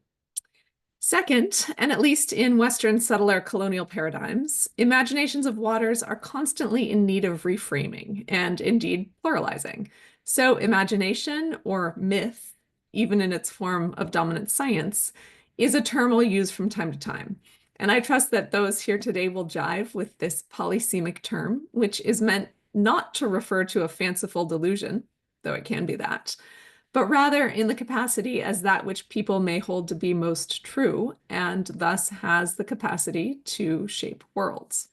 Second, and at least in Western settler colonial paradigms, imaginations of waters are constantly in need of reframing and indeed pluralizing. So imagination or myth, even in its form of dominant science, is a term we'll use from time to time. And I trust that those here today will jive with this polysemic term, which is meant not to refer to a fanciful delusion, though it can be that, but rather in the capacity as that which people may hold to be most true, and thus has the capacity to shape worlds.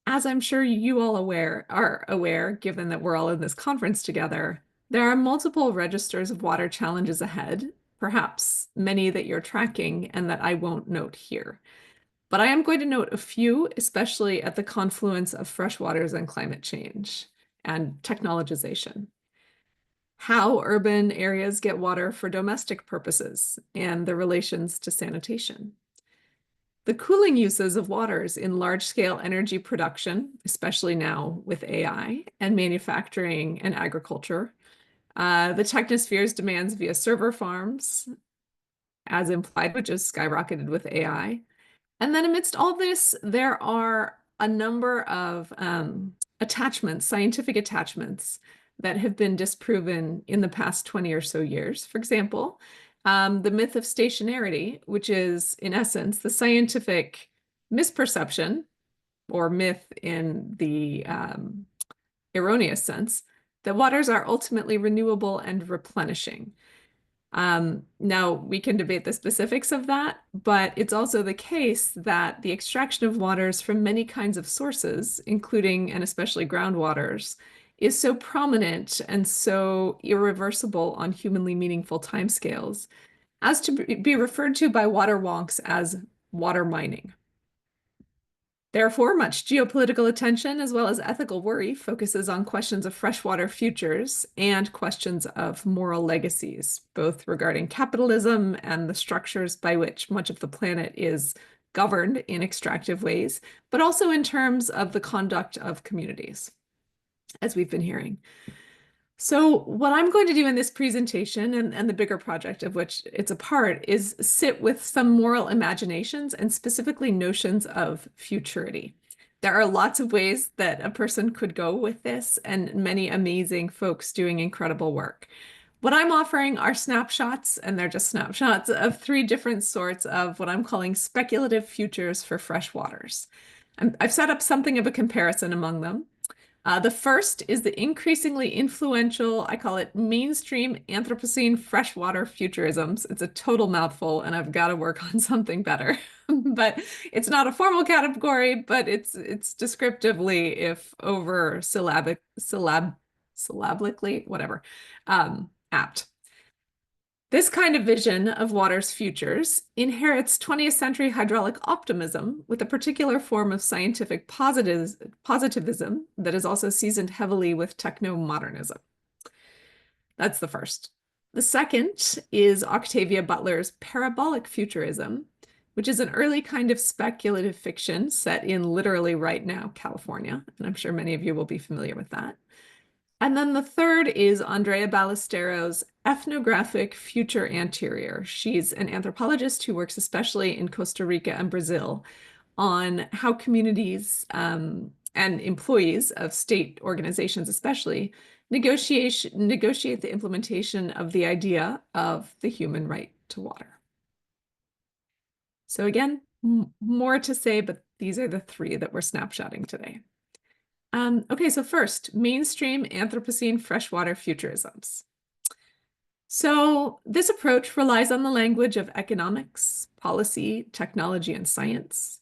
As I'm sure you all are aware, given that we're all in this conference together, there are multiple registers of water challenges ahead, perhaps many that you're tracking and that I won't note here. But I am going to note a few, especially at the confluence of freshwaters and climate change and technologization. How urban areas get water for domestic purposes and the relations to sanitation. The cooling uses of waters in large-scale energy production, especially now with AI and manufacturing and agriculture. The technosphere's demands via server farms, as implied, which is skyrocketed with AI. And then amidst all this, there are a number of attachments, scientific attachments, that have been disproven in the past 20 or so years. For example, the myth of stationarity, which is in essence the scientific misperception or myth in the erroneous sense that waters are ultimately renewable and replenishing. Now we can debate the specifics of that, but it's also the case that the extraction of waters from many kinds of sources, including and especially groundwaters, is so prominent and so irreversible on humanly meaningful timescales as to be referred to by water wonks as water mining. Therefore, much geopolitical attention as well as ethical worry focuses on questions of freshwater futures and questions of moral legacies, both regarding capitalism and the structures by which much of the planet is governed in extractive ways, but also in terms of the conduct of communities, as we've been hearing. So what I'm going to do in this presentation and the bigger project of which it's a part is sit with some moral imaginations and specifically notions of futurity. There are lots of ways that a person could go with this and many amazing folks doing incredible work. What I'm offering are snapshots, and they're just snapshots of 3 different sorts of what I'm calling speculative futures for freshwaters. I've set up something of a comparison among them. The first is the increasingly influential, I call it mainstream Anthropocene freshwater futurisms. It's a total mouthful and I've got to work on something better. But it's not a formal category, but it's descriptively, if over syllabically, whatever, apt. This kind of vision of water's futures inherits 20th century hydraulic optimism with a particular form of scientific positivism that is also seasoned heavily with techno-modernism. That's the first. The second is Octavia Butler's parabolic futurism, which is an early kind of speculative fiction set in literally right now, California, and I'm sure many of you will be familiar with that. And then the third is Andrea Ballesteros' ethnographic future anterior. She's an anthropologist who works especially in Costa Rica and Brazil on how communities and employees of state organizations especially negotiate the implementation of the idea of the human right to water. So again, more to say, but these are the 3 that we're snapshotting today. Okay, so first, mainstream Anthropocene freshwater futurisms. So this approach relies on the language of economics, policy, technology, and science.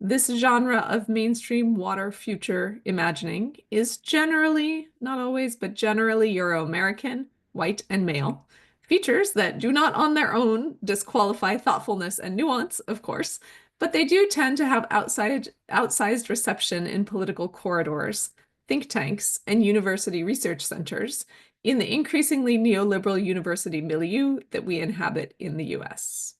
This genre of mainstream water future imagining is generally, not always, but generally Euro-American, white, and male. Features that do not on their own disqualify thoughtfulness and nuance, of course, but they do tend to have outsized reception in political corridors, think tanks, and university research centers in the increasingly neoliberal university milieu that we inhabit in the US.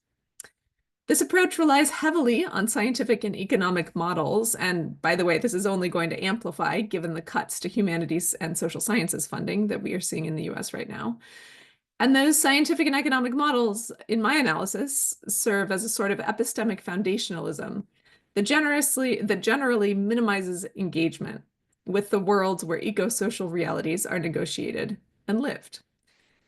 This approach relies heavily on scientific and economic models, and by the way, this is only going to amplify given the cuts to humanities and social sciences funding that we are seeing in the US right now. And those scientific and economic models, in my analysis, serve as a sort of epistemic foundationalism that generally minimizes engagement with the worlds where eco-social realities are negotiated and lived.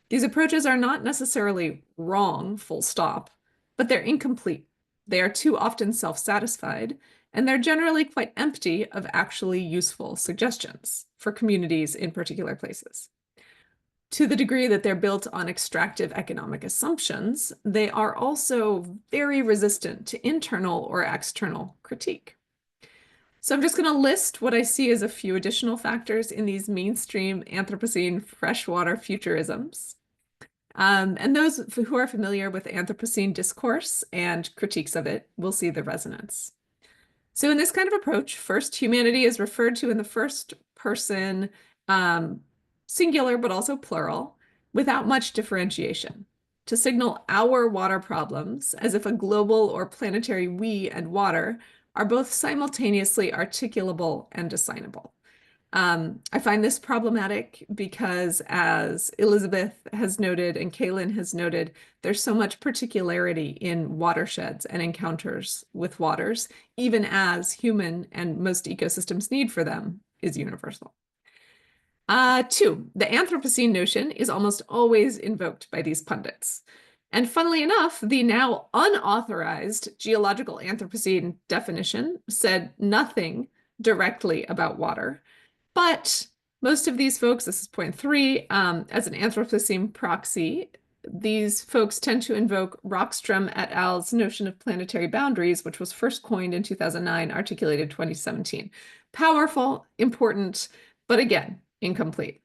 These approaches are not necessarily wrong, full stop, but they're incomplete. They are too often self-satisfied, and they're generally quite empty of actually useful suggestions for communities in particular places. To the degree that they're built on extractive economic assumptions, they are also very resistant to internal or external critique. So I'm just going to list what I see as a few additional factors in these mainstream Anthropocene freshwater futurisms. And those who are familiar with Anthropocene discourse and critiques of it will see the resonance. So in this kind of approach, first, humanity is referred to in the first person, singular, but also plural, without much differentiation, to signal our water problems as if a global or planetary we and water are both simultaneously articulable and assignable. I find this problematic because, as Elizabeth has noted and Calynn has noted, there's so much particularity in watersheds and encounters with waters, even as human and most ecosystems' need for them is universal. Two, the Anthropocene notion is almost always invoked by these pundits. And funnily enough, the now unauthorized geological Anthropocene definition said nothing directly about water. But most of these folks, this is point three, as an Anthropocene proxy, these folks tend to invoke Rockstrom et al.'s notion of planetary boundaries, which was first coined in 2009, articulated 2017. Powerful, important, but again, incomplete.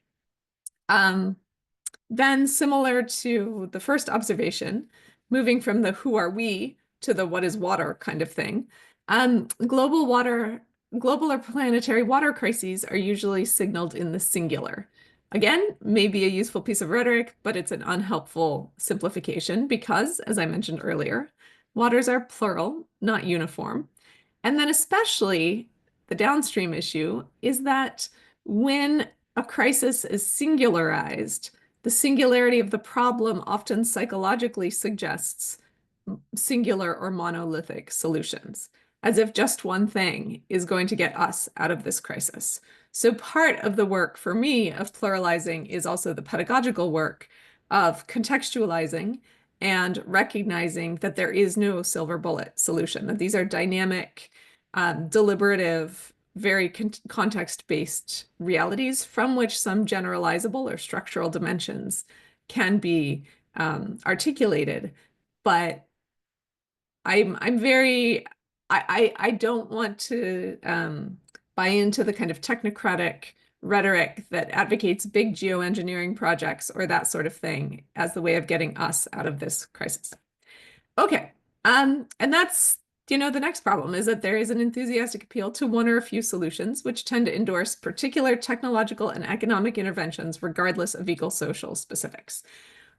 Then, similar to the first observation, moving from the who are we to the what is water kind of thing, global or planetary water crises are usually signaled in the singular. Again, maybe a useful piece of rhetoric, but it's an unhelpful simplification because, as I mentioned earlier, waters are plural, not uniform. And then especially the downstream issue is that when a crisis is singularized, the singularity of the problem often psychologically suggests singular or monolithic solutions, as if just one thing is going to get us out of this crisis. So part of the work for me of pluralizing is also the pedagogical work of contextualizing and recognizing that there is no silver bullet solution, that these are dynamic, deliberative, very context-based realities from which some generalizable or structural dimensions can be articulated. But I don't want to buy into the kind of technocratic rhetoric that advocates big geoengineering projects or that sort of thing as the way of getting us out of this crisis. Okay, and that's, the next problem is that there is an enthusiastic appeal to one or a few solutions, which tend to endorse particular technological and economic interventions, regardless of eco-social specifics.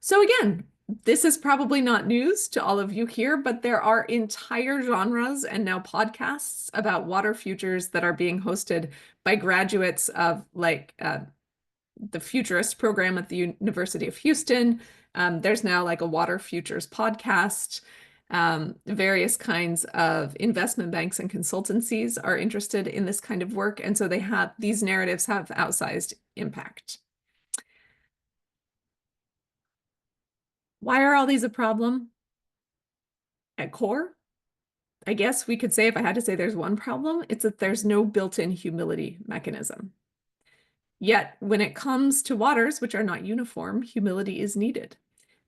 So again, this is probably not news to all of you here, but there are entire genres and now podcasts about water futures that are being hosted by graduates of the Futurist program at the University of Houston. There's now like a water futures podcast. Various kinds of investment banks and consultancies are interested in this kind of work. And so these narratives have outsized impact. Why are all these a problem? At core, I guess we could say, if I had to say there's one problem, it's that there's no built-in humility mechanism. Yet when it comes to waters, which are not uniform, humility is needed.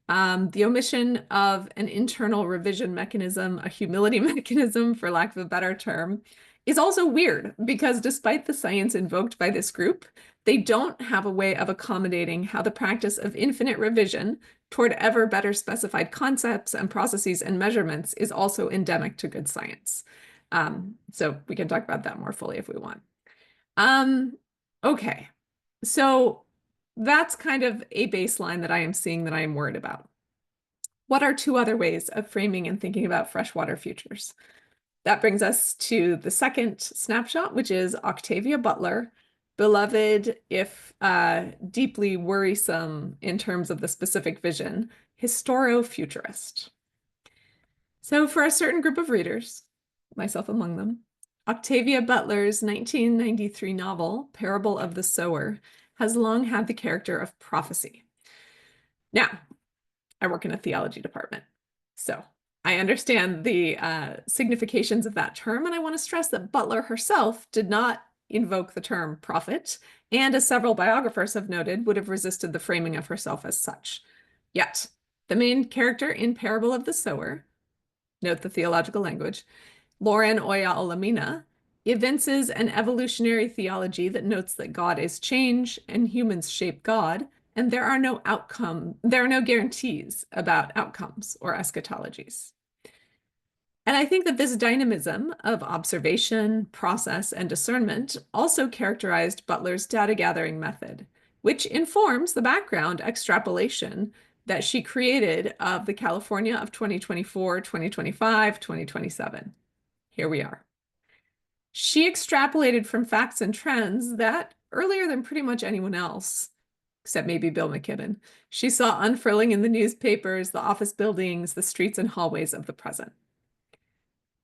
The omission of an internal revision mechanism, a humility mechanism, for lack of a better term, is also weird because despite the science invoked by this group, they don't have a way of accommodating how the practice of infinite revision toward ever better specified concepts and processes and measurements is also endemic to good science. So we can talk about that more fully if we want. Okay, so that's kind of a baseline that I am seeing that I am worried about. What are two other ways of framing and thinking about freshwater futures? That brings us to the second snapshot, which is Octavia Butler, beloved, if deeply worrisome in terms of the specific vision, historio-futurist. So for a certain group of readers, myself among them, Octavia Butler's 1993 novel, Parable of the Sower, has long had the character of prophecy. Now, I work in a theology department, so I understand the significations of that term, and I want to stress that Butler herself did not invoke the term prophet, and as several biographers have noted, would have resisted the framing of herself as such. Yet, the main character in Parable of the Sower, note the theological language, Lauren Oya Olamina, evinces an evolutionary theology that notes that God is change and humans shape God, and there are no guarantees about outcomes or eschatologies. And I think that this dynamism of observation, process, and discernment also characterized Butler's data gathering method, which informs the background extrapolation that she created of the California of 2024, 2025, 2027. Here we are. She extrapolated from facts and trends that, earlier than pretty much anyone else, except maybe Bill McKibben, she saw unfurling in the newspapers, the office buildings, the streets and hallways of the present.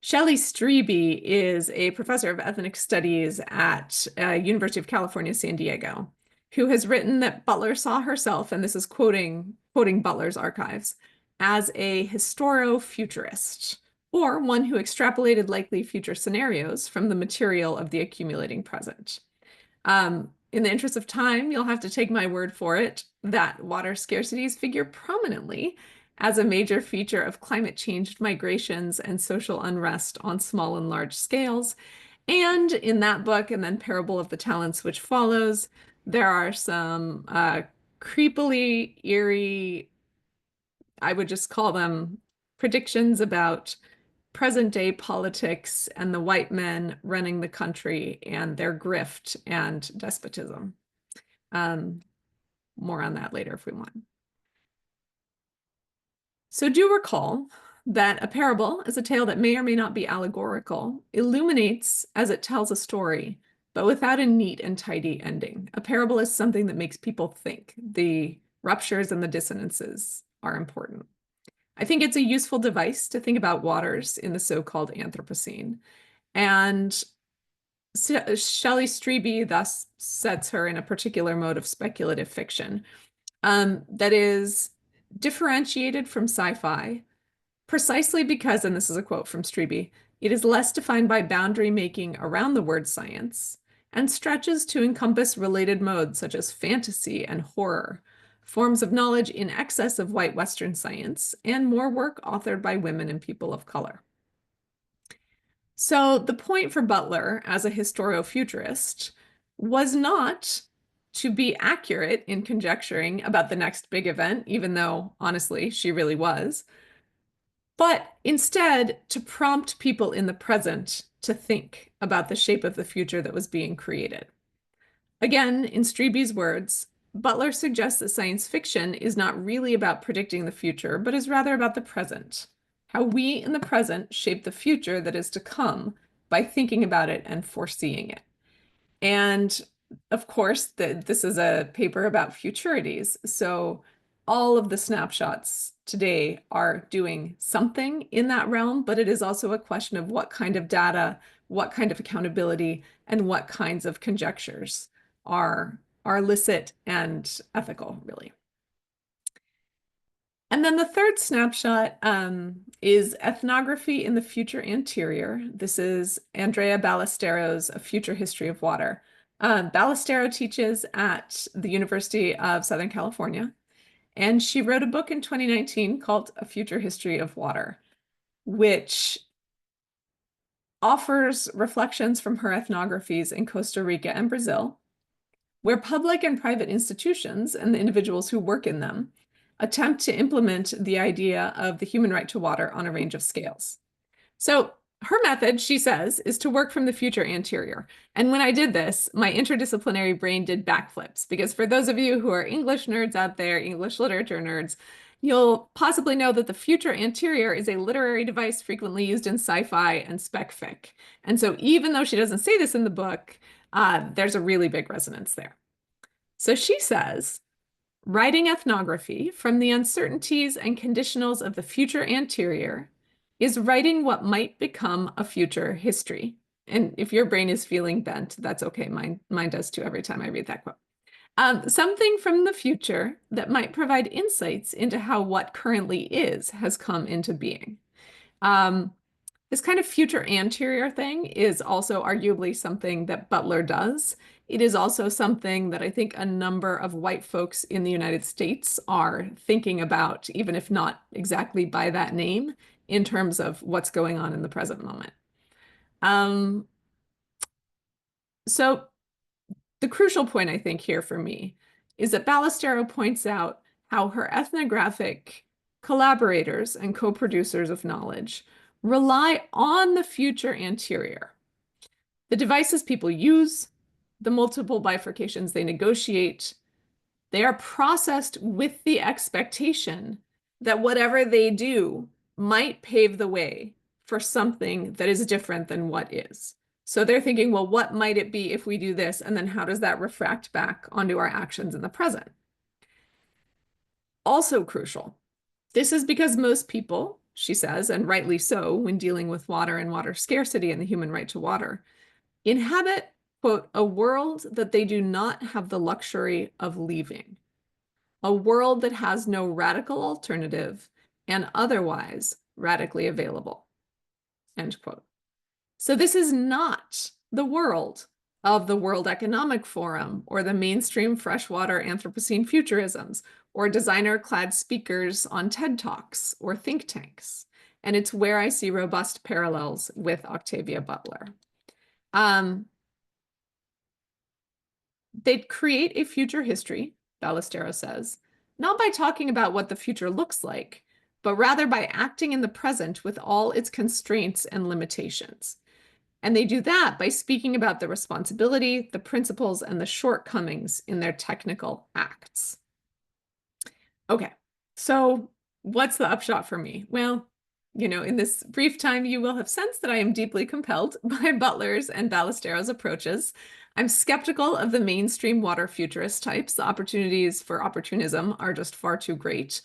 Shelley Strebe is a professor of ethnic studies at University of California, San Diego, who has written that Butler saw herself, and this is quoting Butler's archives, as a historio-futurist, or one who extrapolated likely future scenarios from the material of the accumulating present. In the interest of time, you'll have to take my word for it that water scarcities figure prominently as a major feature of climate change migrations and social unrest on small and large scales. And in that book, and then Parable of the Talents, which follows, there are some creepily eerie, I would just call them predictions about present-day politics and the white men running the country and their grift and despotism. More on that later if we want. So do recall that a parable is a tale that may or may not be allegorical, illuminates as it tells a story, but without a neat and tidy ending. A parable is something that makes people think. The ruptures and the dissonances are important. I think it's a useful device to think about waters in the so-called Anthropocene. And Shelley Strebe thus sets her in a particular mode of speculative fiction that is differentiated from sci-fi precisely because, and this is a quote from Strebe, it is less defined by boundary making around the word science and stretches to encompass related modes such as fantasy and horror, forms of knowledge in excess of white Western science, and more work authored by women and people of color. So the point for Butler as a historio-futurist was not to be accurate in conjecturing about the next big event, even though, honestly, she really was, but instead to prompt people in the present to think about the shape of the future that was being created. Again, in Strebe's words, Butler suggests that science fiction is not really about predicting the future, but is rather about the present, how we in the present shape the future that is to come by thinking about it and foreseeing it. And of course, this is a paper about futurities. So all of the snapshots today are doing something in that realm, but it is also a question of what kind of data, what kind of accountability, and what kinds of conjectures are licit and ethical, really. And then the third snapshot is Ethnography in the Future Anterior. This is Andrea Ballestero's A Future History of Water. Ballestero teaches at the University of Southern California, and she wrote a book in 2019 called A Future History of Water, which offers reflections from her ethnographies in Costa Rica and Brazil, where public and private institutions and the individuals who work in them attempt to implement the idea of the human right to water on a range of scales. So her method, she says, is to work from the future anterior. And when I did this, my interdisciplinary brain did backflips, because for those of you who are English nerds out there, English literature nerds, you'll possibly know that the future anterior is a literary device frequently used in sci-fi and spec fic. And so even though she doesn't say this in the book, there's a really big resonance there. So she says, writing ethnography from the uncertainties and conditionals of the future anterior is writing what might become a future history. And if your brain is feeling bent, that's okay. Mine does too every time I read that quote. Something from the future that might provide insights into how what currently is has come into being. This kind of future anterior thing is also arguably something that Butler does. It is also something that I think a number of white folks in the United States are thinking about, even if not exactly by that name, in terms of what's going on in the present moment. So the crucial point, I think, here for me is that Ballestero points out how her ethnographic collaborators and co-producers of knowledge rely on the future anterior. The devices people use, the multiple bifurcations they negotiate, they are processed with the expectation that whatever they do might pave the way for something that is different than what is. So they're thinking, well, what might it be if we do this? And then how does that reflect back onto our actions in the present? Also crucial. This is because most people, she says, and rightly so, when dealing with water and water scarcity and the human right to water, inhabit, quote, a world that they do not have the luxury of leaving, a world that has no radical alternative and otherwise radically available, end quote. So this is not the world of the World Economic Forum or the mainstream freshwater Anthropocene futurisms or designer-clad speakers on TED Talks or think tanks. And it's where I see robust parallels with Octavia Butler. They'd create a future history, Ballestero says, not by talking about what the future looks like, but rather by acting in the present with all its constraints and limitations. And they do that by speaking about the responsibility, the principles, and the shortcomings in their technical acts. Okay, so what's the upshot for me? Well, you know, in this brief time, you will have sensed that I am deeply compelled by Butler's and Ballestero's approaches. I'm skeptical of the mainstream water futurist types. The opportunities for opportunism are just far too great.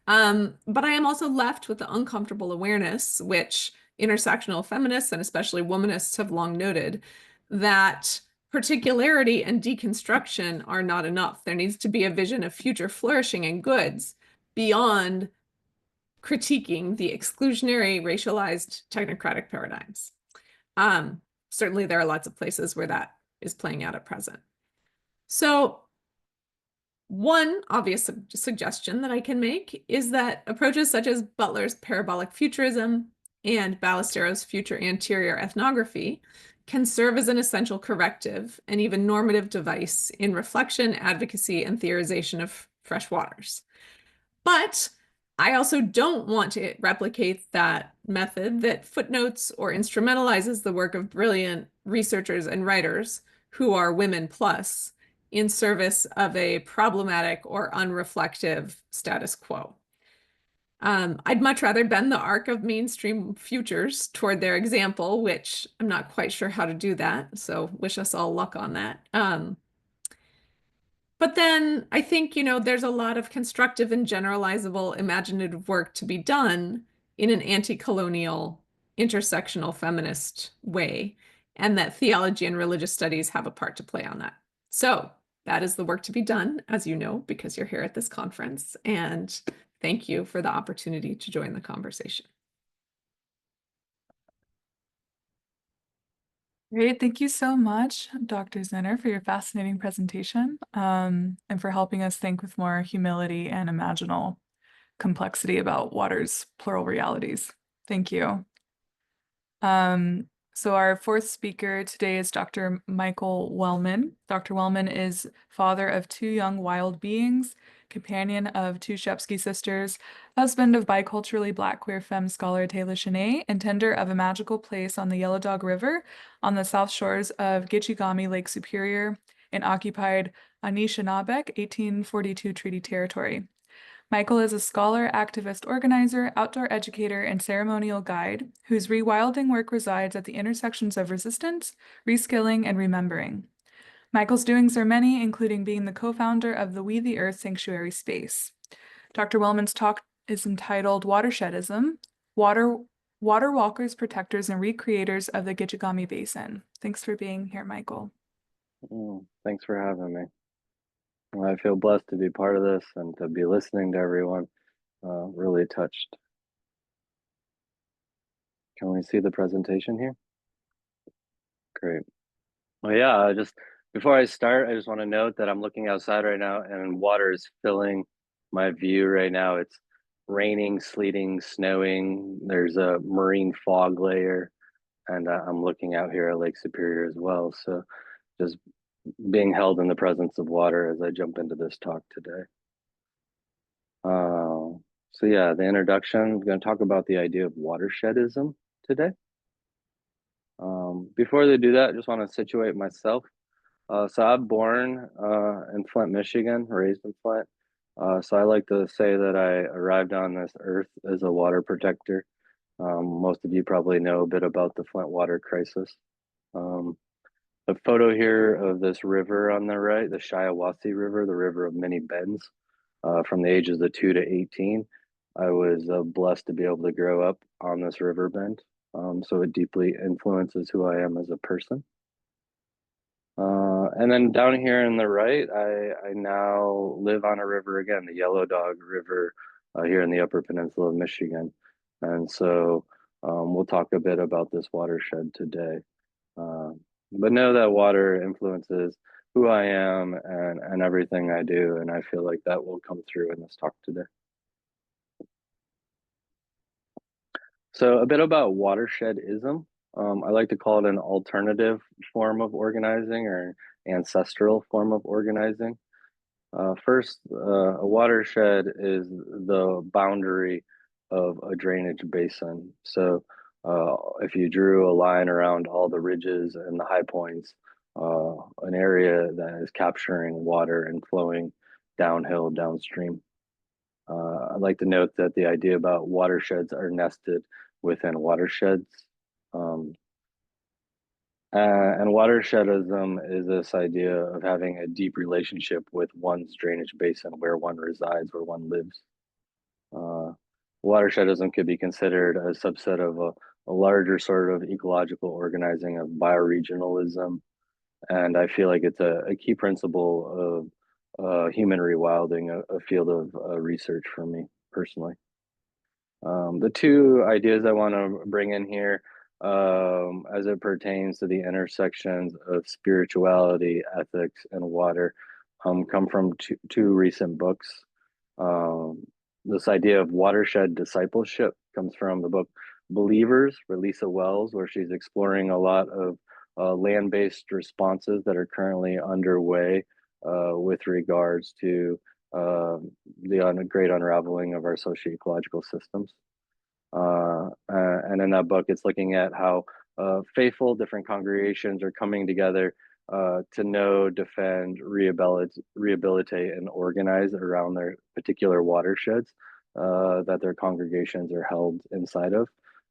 But I am also left with the uncomfortable awareness, which intersectional feminists and especially womanists have long noted, that particularity and deconstruction are not enough. There needs to be a vision of future flourishing and goods beyond critiquing the exclusionary, racialized, technocratic paradigms. Certainly there are lots of places where that is playing out at present. So one obvious suggestion that I can make is that approaches such as Butler's parabolic futurism and Ballestero's future anterior ethnography can serve as an essential corrective and even normative device in reflection, advocacy, and theorization of fresh waters. But I also don't want to replicate that method that footnotes or instrumentalizes the work of brilliant researchers and writers who are women plus in service of a problematic or unreflective status quo. I'd much rather bend the arc of mainstream futures toward their example, which I'm not quite sure how to do that, so wish us all luck on that. But then I think, you know, there's a lot of constructive and generalizable imaginative work to be done in an anti-colonial, intersectional feminist way, and that theology and religious studies have a part to play on that. So that is the work to be done, as you know, because you're here at this conference. And thank you for the opportunity to join the conversation. Great. Thank you so much, Dr. Zinner, for your fascinating presentation and for helping us think with more humility and imaginal complexity about water's plural realities. Thank you. So our fourth speaker today is Dr. Michael Wellman. Dr. Wellman is father of two young wild beings, companion of two Shepsky sisters, husband of biculturally Black queer femme scholar Taylor Shanae, and tender of a magical place on the Yellow Dog River on the south shores of Gichigami Lake Superior in occupied Anishinaabeg 1842 treaty territory. Michael is a scholar, activist, organizer, outdoor educator, and ceremonial guide whose rewilding work resides at the intersections of resistance, reskilling, and remembering. Michael's doings are many, including being the co-founder of the We the Earth Sanctuary Space. Dr. Wellman's talk is entitled Watershedism, Water Walkers, Protectors, and Recreators of the Gitchagami Basin. Thanks for being here, Michael. Thanks for having me. I feel blessed to be part of this and to be listening to everyone. Really touched. Can we see the presentation here? Great. Well, yeah, before I start, I just want to note that I'm looking outside right now and water is filling my view right now. It's raining, sleeting, snowing. There's a marine fog layer, and I'm looking out here at Lake Superior as well. So just being held in the presence of water as I jump into this talk today. So yeah, the introduction, I'm going to talk about the idea of watershedism today. Before they do that, I just want to situate myself. So I'm born in Flint, Michigan, raised in Flint. So I like to say that I arrived on this earth as a water protector. Most of you probably know a bit about the Flint water crisis. The photo here of this river on the right, the Shiawassee River, the river of many bends, from the ages of 2 to 18. I was blessed to be able to grow up on this river bend. So it deeply influences who I am as a person. And then down here in the right, I now live on a river again, the Yellow Dog River here in the Upper Peninsula of Michigan. And so we'll talk a bit about this watershed today. But know that water influences who I am and everything I do. And I feel like that will come through in this talk today. So a bit about watershedism. I like to call it an alternative form of organizing or ancestral form of organizing. First, a watershed is the boundary of a drainage basin. So if you drew a line around all the ridges and the high points, an area that is capturing water and flowing downhill, downstream. I'd like to note that the idea about watersheds are nested within watersheds. And watershedism is this idea of having a deep relationship with one's drainage basin, where one resides, where one lives. Watershedism could be considered a subset of a larger sort of ecological organizing of bioregionalism. And I feel like it's a key principle of human rewilding, a field of research for me personally. The two ideas I want to bring in here as it pertains to the intersections of spirituality, ethics, and water come from two recent books. This idea of watershed discipleship comes from the book Believers, by Lisa Wells, where she's exploring a lot of land-based responses that are currently underway with regards to the great unraveling of our socio-ecological systems. And in that book, it's looking at how faithful different congregations are coming together to know, defend, rehabilitate, and organize around their particular watersheds that their congregations are held inside of.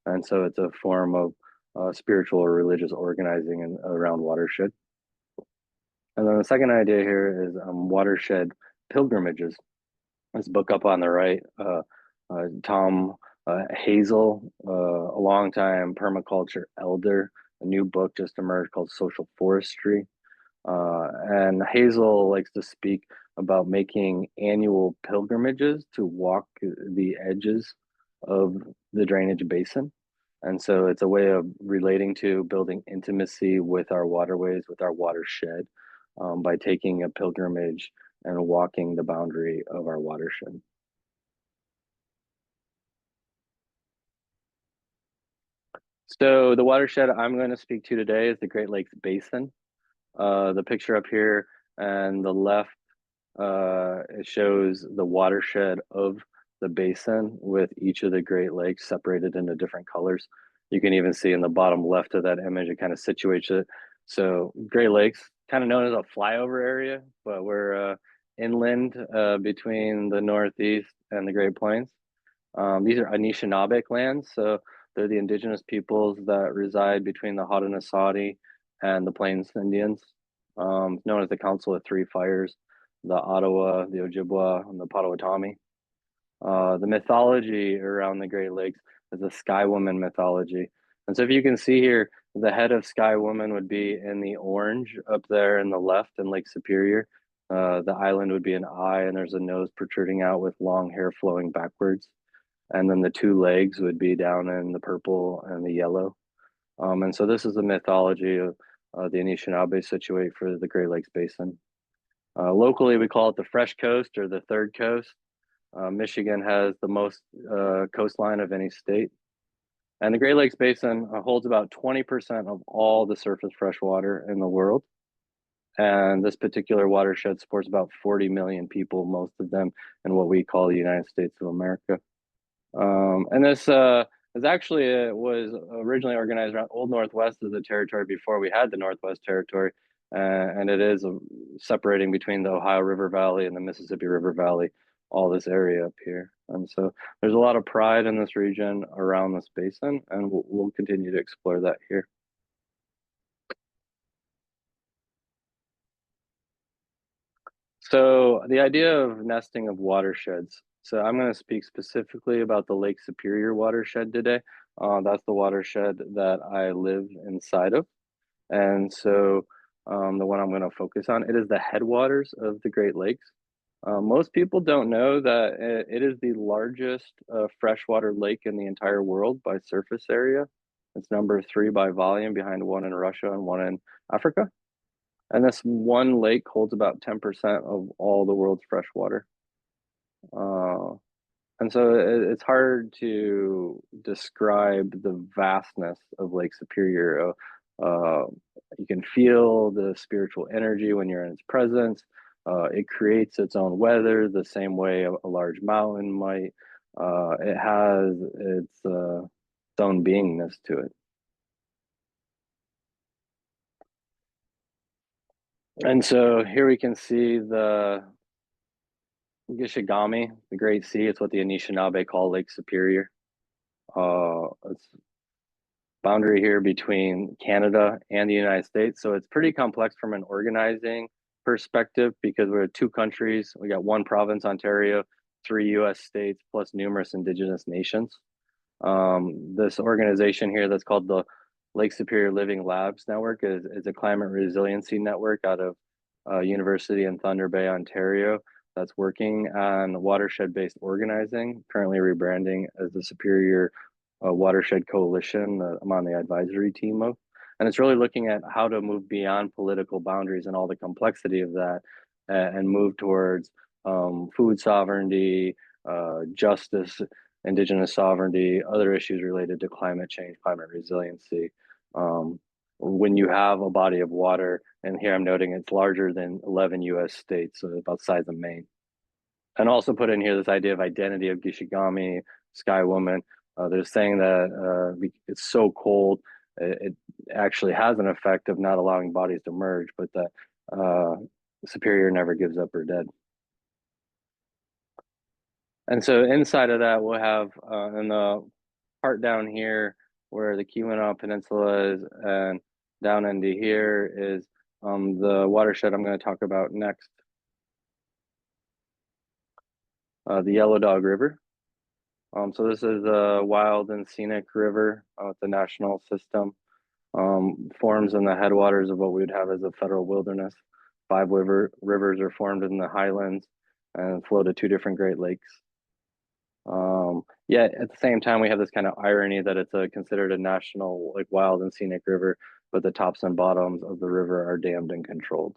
And so it's a form of spiritual or religious organizing around watershed. And then the second idea here is watershed pilgrimages. This book up on the right, Tom Hazel, a longtime permaculture elder, a new book just emerged called Social Forestry. And Hazel likes to speak about making annual pilgrimages to walk the edges of the drainage basin. And so it's a way of relating to building intimacy with our waterways, with our watershed, by taking a pilgrimage and walking the boundary of our watershed. So the watershed I'm going to speak to today is the Great Lakes Basin. The picture up here and the left, it shows the watershed of the basin with each of the Great Lakes separated into different colors. You can even see in the bottom left of that image, it kind of situates it. So Great Lakes, kind of known as a flyover area, but we're inland between the Northeast and the Great Plains. These are Anishinaabe lands, so they're the indigenous peoples that reside between the Haudenosaunee and the Plains Indians, known as the Council of Three Fires, the Ottawa, the Ojibwa, and the Potawatomi. The mythology around the Great Lakes is the Sky Woman mythology. And so if you can see here, the head of Sky Woman would be in the orange up there in the left in Lake Superior. The island would be an eye, and there's a nose protruding out with long hair flowing backwards. And then the two legs would be down in the purple and the yellow. And so this is the mythology of the Anishinaabe situate for the Great Lakes Basin. Locally, we call it the Fresh Coast or the Third Coast. Michigan has the most coastline of any state. And the Great Lakes Basin holds about 20% of all the surface freshwater in the world. And this particular watershed supports about 40 million people, most of them in what we call the United States of America. And this is actually, it was originally organized around Old Northwest as a territory before we had the Northwest Territory. And it is separating between the Ohio River Valley and the Mississippi River Valley, all this area up here. And so there's a lot of pride in this region around this basin, and we'll continue to explore that here. So the idea of nesting of watersheds. So I'm going to speak specifically about the Lake Superior watershed today. That's the watershed that I live inside of. And so the one I'm going to focus on, it is the headwaters of the Great Lakes. Most people don't know that it is the largest freshwater lake in the entire world by surface area. It's number 3 by volume, behind one in Russia and one in Africa. And this one lake holds about 10% of all the world's fresh water. And so it's hard to describe the vastness of Lake Superior. You can feel the spiritual energy when you're in its presence. It creates its own weather the same way a large mountain might. It has its own beingness to it. And so here we can see the Gishigami, the Great Sea. It's what the Anishinaabe call Lake Superior. It's boundary here between Canada and the United States. So it's pretty complex from an organizing perspective because we're 2 countries. We got 1 province, Ontario, 3 US states, plus numerous indigenous nations. This organization here that's called the Lake Superior Living Labs Network is a climate resiliency network out of University in Thunder Bay, Ontario, that's working on watershed-based organizing, currently rebranding as the Superior Watershed Coalition that I'm on the advisory team of. And it's really looking at how to move beyond political boundaries and all the complexity of that and move towards food sovereignty, justice, indigenous sovereignty, other issues related to climate change, climate resiliency. When you have a body of water, and here I'm noting it's larger than 11 US states, so about the size of Maine. And also put in here this idea of identity of Gishigami, Sky Woman. They're saying that it's so cold, it actually has an effect of not allowing bodies to merge, but that Superior never gives up her dead. And so inside of that, we'll have in the part down here where the Keweenaw Peninsula is, and down into here is the watershed I'm going to talk about next. The Yellow Dog River. So this is a wild and scenic river with the national system. Forms in the headwaters of what we would have as a federal wilderness. 5 rivers are formed in the highlands and flow to 2 different Great Lakes. Yet at the same time, we have this kind of irony that it's considered a national, like, wild and scenic river, but the tops and bottoms of the river are dammed and controlled.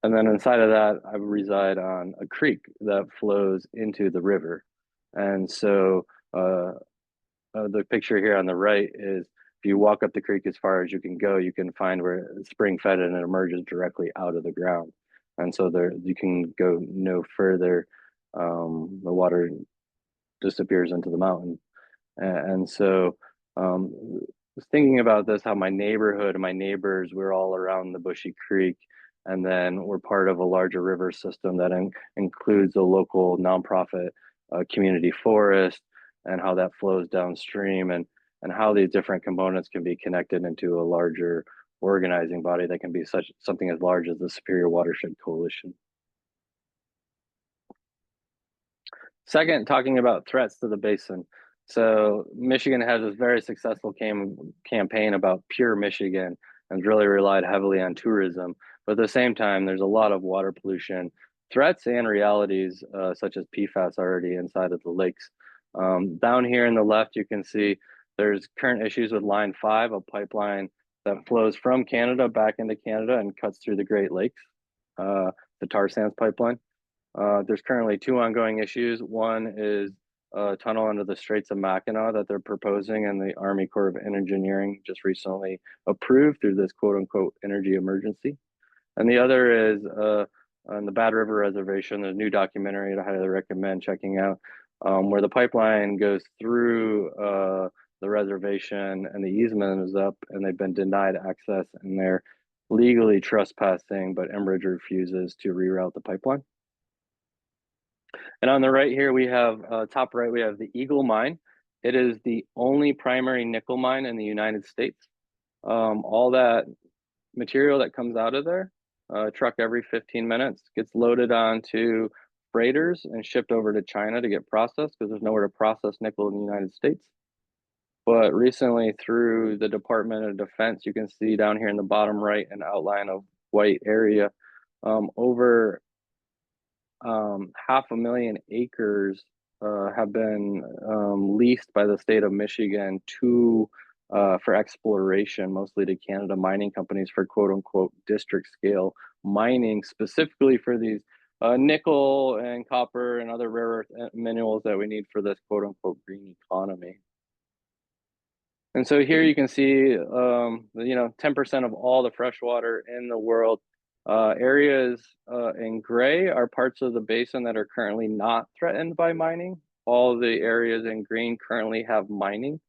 And then inside of that, I reside on a creek that flows into the river. And so the picture here on the right is if you walk up the creek as far as you can go, you can find where it's spring fed and it emerges directly out of the ground. And so there you can go no further. The water disappears into the mountain. And so I was thinking about this, how my neighborhood and my neighbors, we're all around the Bushy Creek. And then we're part of a larger river system that includes a local nonprofit community forest, and how that flows downstream, and how these different components can be connected into a larger organizing body that can be something as large as the Superior Watershed Coalition. Second, talking about threats to the basin. So Michigan has this very successful campaign about pure Michigan, and really relied heavily on tourism. But at the same time, there's a lot of water pollution threats and realities, such as PFAS already inside of the lakes. Down here in the left, you can see there's current issues with Line 5, a pipeline that flows from Canada back into Canada and cuts through the Great Lakes, the tar sands pipeline. There's currently 2 ongoing issues. One is a tunnel under the Straits of Mackinac that they're proposing, and the Army Corps of Engineering just recently approved through this quote unquote energy emergency. And the other is on the Bad River Reservation, there's a new documentary I highly recommend checking out, where the pipeline goes through the reservation, and the easement is up, and they've been denied access, and they're legally trespassing, but Enbridge refuses to reroute the pipeline. And on the right here, we have, top right, we have the Eagle Mine. It is the only primary nickel mine in the United States. All that material that comes out of there, a truck every 15 minutes, gets loaded onto freighters and shipped over to China to get processed, because there's nowhere to process nickel in the United States. But recently, through the Department of Defense, you can see down here in the bottom right an outline of white area. Over 500,000 acres have been leased by the state of Michigan to for exploration, mostly to Canada mining companies, for quote unquote district scale mining, specifically for these nickel and copper and other rare earth minerals that we need for this quote unquote green economy. And so here you can see, 10% of all the fresh water in the world. Areas in gray are parts of the basin that are currently not threatened by mining. All the areas in green currently have mining.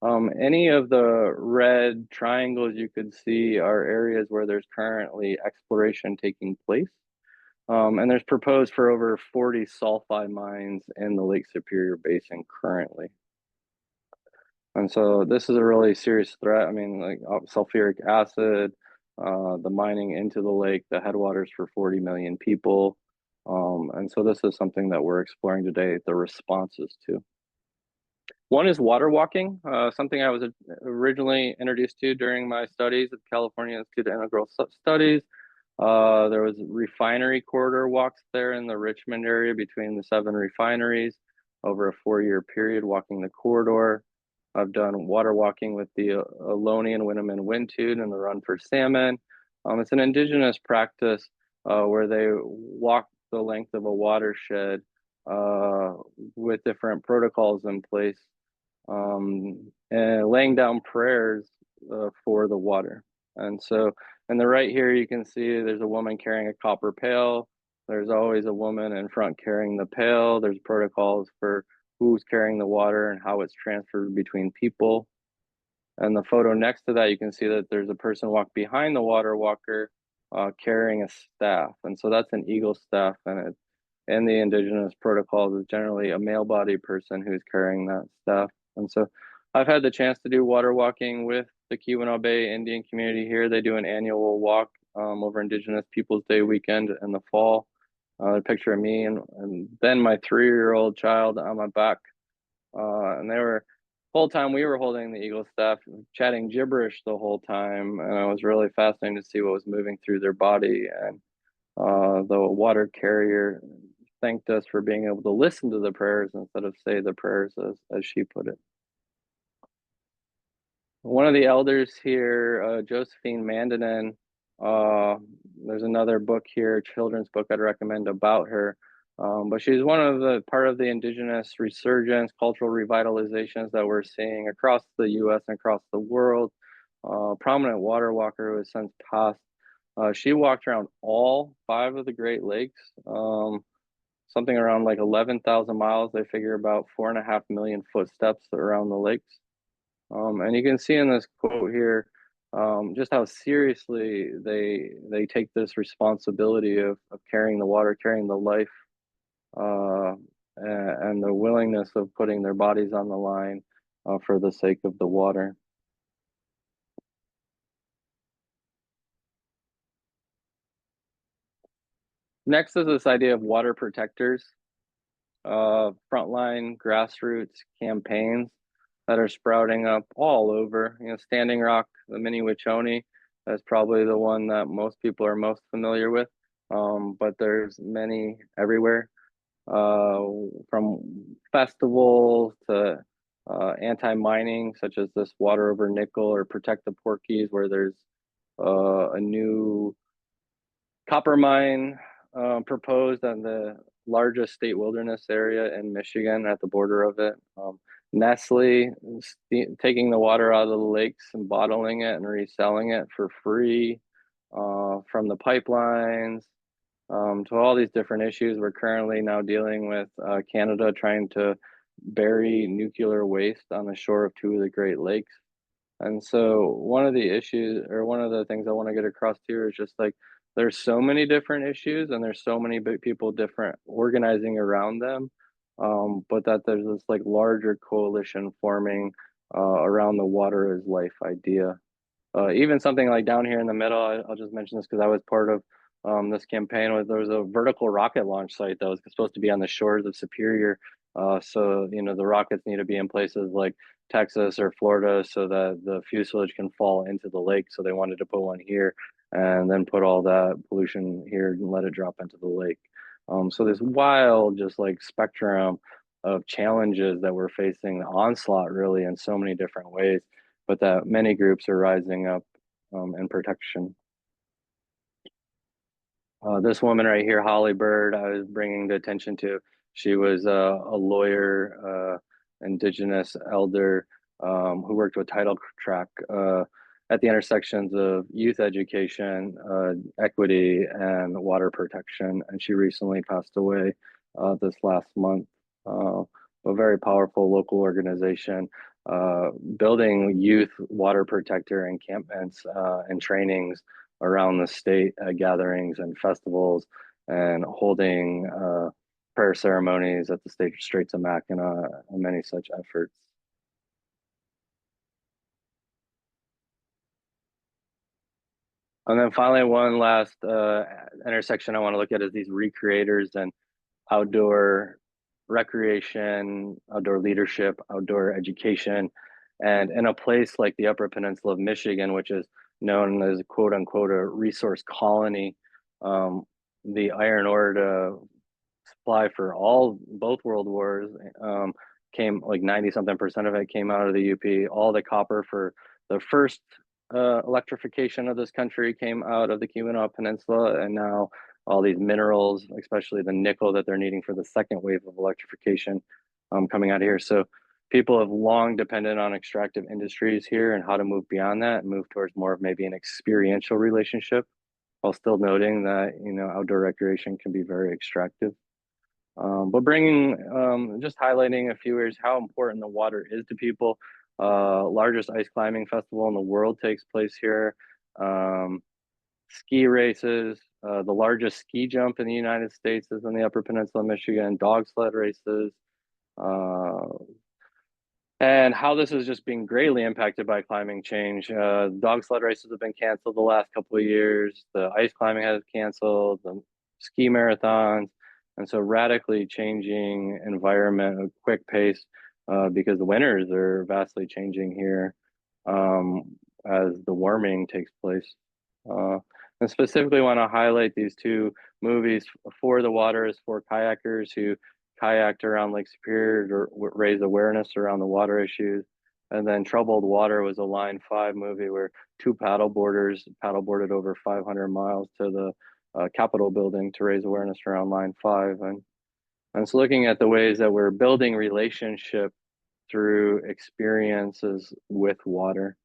Any of the red triangles you could see are areas where there's currently exploration taking place. And there's proposed for over 40 sulfide mines in the Lake Superior Basin currently. And so this is a really serious threat. I mean, like sulfuric acid, the mining into the lake, the headwaters for 40 million people. And so this is something that we're exploring today, the responses to. One is water walking, something I was originally introduced to during my studies at California Institute of Integral Studies. There was refinery corridor walks there in the Richmond area between the 7 refineries over a 4-year period, walking the corridor. I've done water walking with the Ohlone and Winneman Windtune and the Run for Salmon. It's an indigenous practice where they walk the length of a watershed with different protocols in place, and laying down prayers for the water. And so in the right here, you can see there's a woman carrying a copper pail. There's always a woman in front carrying the pail. There's protocols for who's carrying the water and how it's transferred between people. And the photo next to that, you can see that there's a person walk behind the water walker carrying a staff. And so that's an eagle staff, and in the indigenous protocols is generally a male body person who's carrying that staff. And so I've had the chance to do water walking with the Keweenaw Bay Indian community here. They do an annual walk over Indigenous Peoples Day weekend in the fall. A picture of me and then my 3-year-old child on my back. And they were, whole time we were holding the eagle staff, chatting gibberish the whole time. And it was really fascinating to see what was moving through their body. And the water carrier thanked us for being able to listen to the prayers instead of say the prayers, as she put it. One of the elders here, Josephine Mandinen, there's another book here, children's book I'd recommend about her. But she's one of the part of the indigenous resurgence, cultural revitalizations that we're seeing across the US and across the world. Prominent water walker who has since passed. She walked around all 5 of the Great Lakes, something around like 11,000 miles. They figure about 4.5 million footsteps around the lakes. And you can see in this quote here, just how seriously they take this responsibility of carrying the water, carrying the life, and the willingness of putting their bodies on the line for the sake of the water. Next is this idea of water protectors, frontline grassroots campaigns that are sprouting up all over. You know, Standing Rock, the mini Wachoni, that's probably the one that most people are most familiar with, but there's many everywhere, from festivals to anti-mining, such as this Water Over Nickel or Protect the Porkies, where there's a new copper mine proposed on the largest state wilderness area in Michigan at the border of it. Nestle taking the water out of the lakes and bottling it and reselling it for free from the pipelines to all these different issues. We're currently now dealing with Canada trying to bury nuclear waste on the shore of two of the Great Lakes. And so one of the issues, or one of the things I want to get across here, is just like there's so many different issues and there's so many people different organizing around them, but that there's this like larger coalition forming around the water is life idea. Even something like down here in the middle, I'll just mention this because I was part of this campaign. There was a vertical rocket launch site that was supposed to be on the shores of Superior. So, you know, the rockets need to be in places like Texas or Florida so that the fuselage can fall into the lake. So they wanted to put one here and then put all that pollution here and let it drop into the lake. So this wild, just like spectrum of challenges that we're facing, the onslaught really in so many different ways, but that many groups are rising up in protection. This woman right here, Holly Bird, I was bringing the attention to. She was a lawyer, indigenous elder who worked with title track at the intersections of youth education, equity, and water protection. And she recently passed away this last month. A very powerful local organization building youth water protector encampments and trainings around the state, gatherings and festivals, and holding prayer ceremonies at the state Straits of Mackinac and many such efforts. And then finally, one last intersection I want to look at is these recreators and outdoor recreation, outdoor leadership, outdoor education. And in a place like the Upper Peninsula of Michigan, which is known as quote unquote a resource colony, the iron ore to supply for both world wars came like 90-something% of it came out of the UP. All the copper for the first electrification of this country came out of the Keweenaw Peninsula, and now all these minerals, especially the nickel that they're needing for the second wave of electrification, coming out of here. So people have long depended on extractive industries here and how to move beyond that and move towards more of maybe an experiential relationship, while still noting that, you know, outdoor recreation can be very extractive. But bringing, just highlighting a few areas how important the water is to people. Largest ice climbing festival in the world takes place here. Ski races, the largest ski jump in the United States is in the Upper Peninsula of Michigan. Dog sled races, and how this is just being greatly impacted by climate change. Dog sled races have been canceled the last couple of years. The ice climbing has canceled. The ski marathons, and so radically changing environment at a quick pace because the winters are vastly changing here as the warming takes place. And specifically want to highlight these two movies. For the Water is for kayakers who kayaked around Lake Superior to raise awareness around the water issues. And then Troubled Water was a Line 5 movie where two paddleboarders paddleboarded over 500 miles to the Capitol building to raise awareness around Line 5. And so looking at the ways that we're building relationship through experiences with water.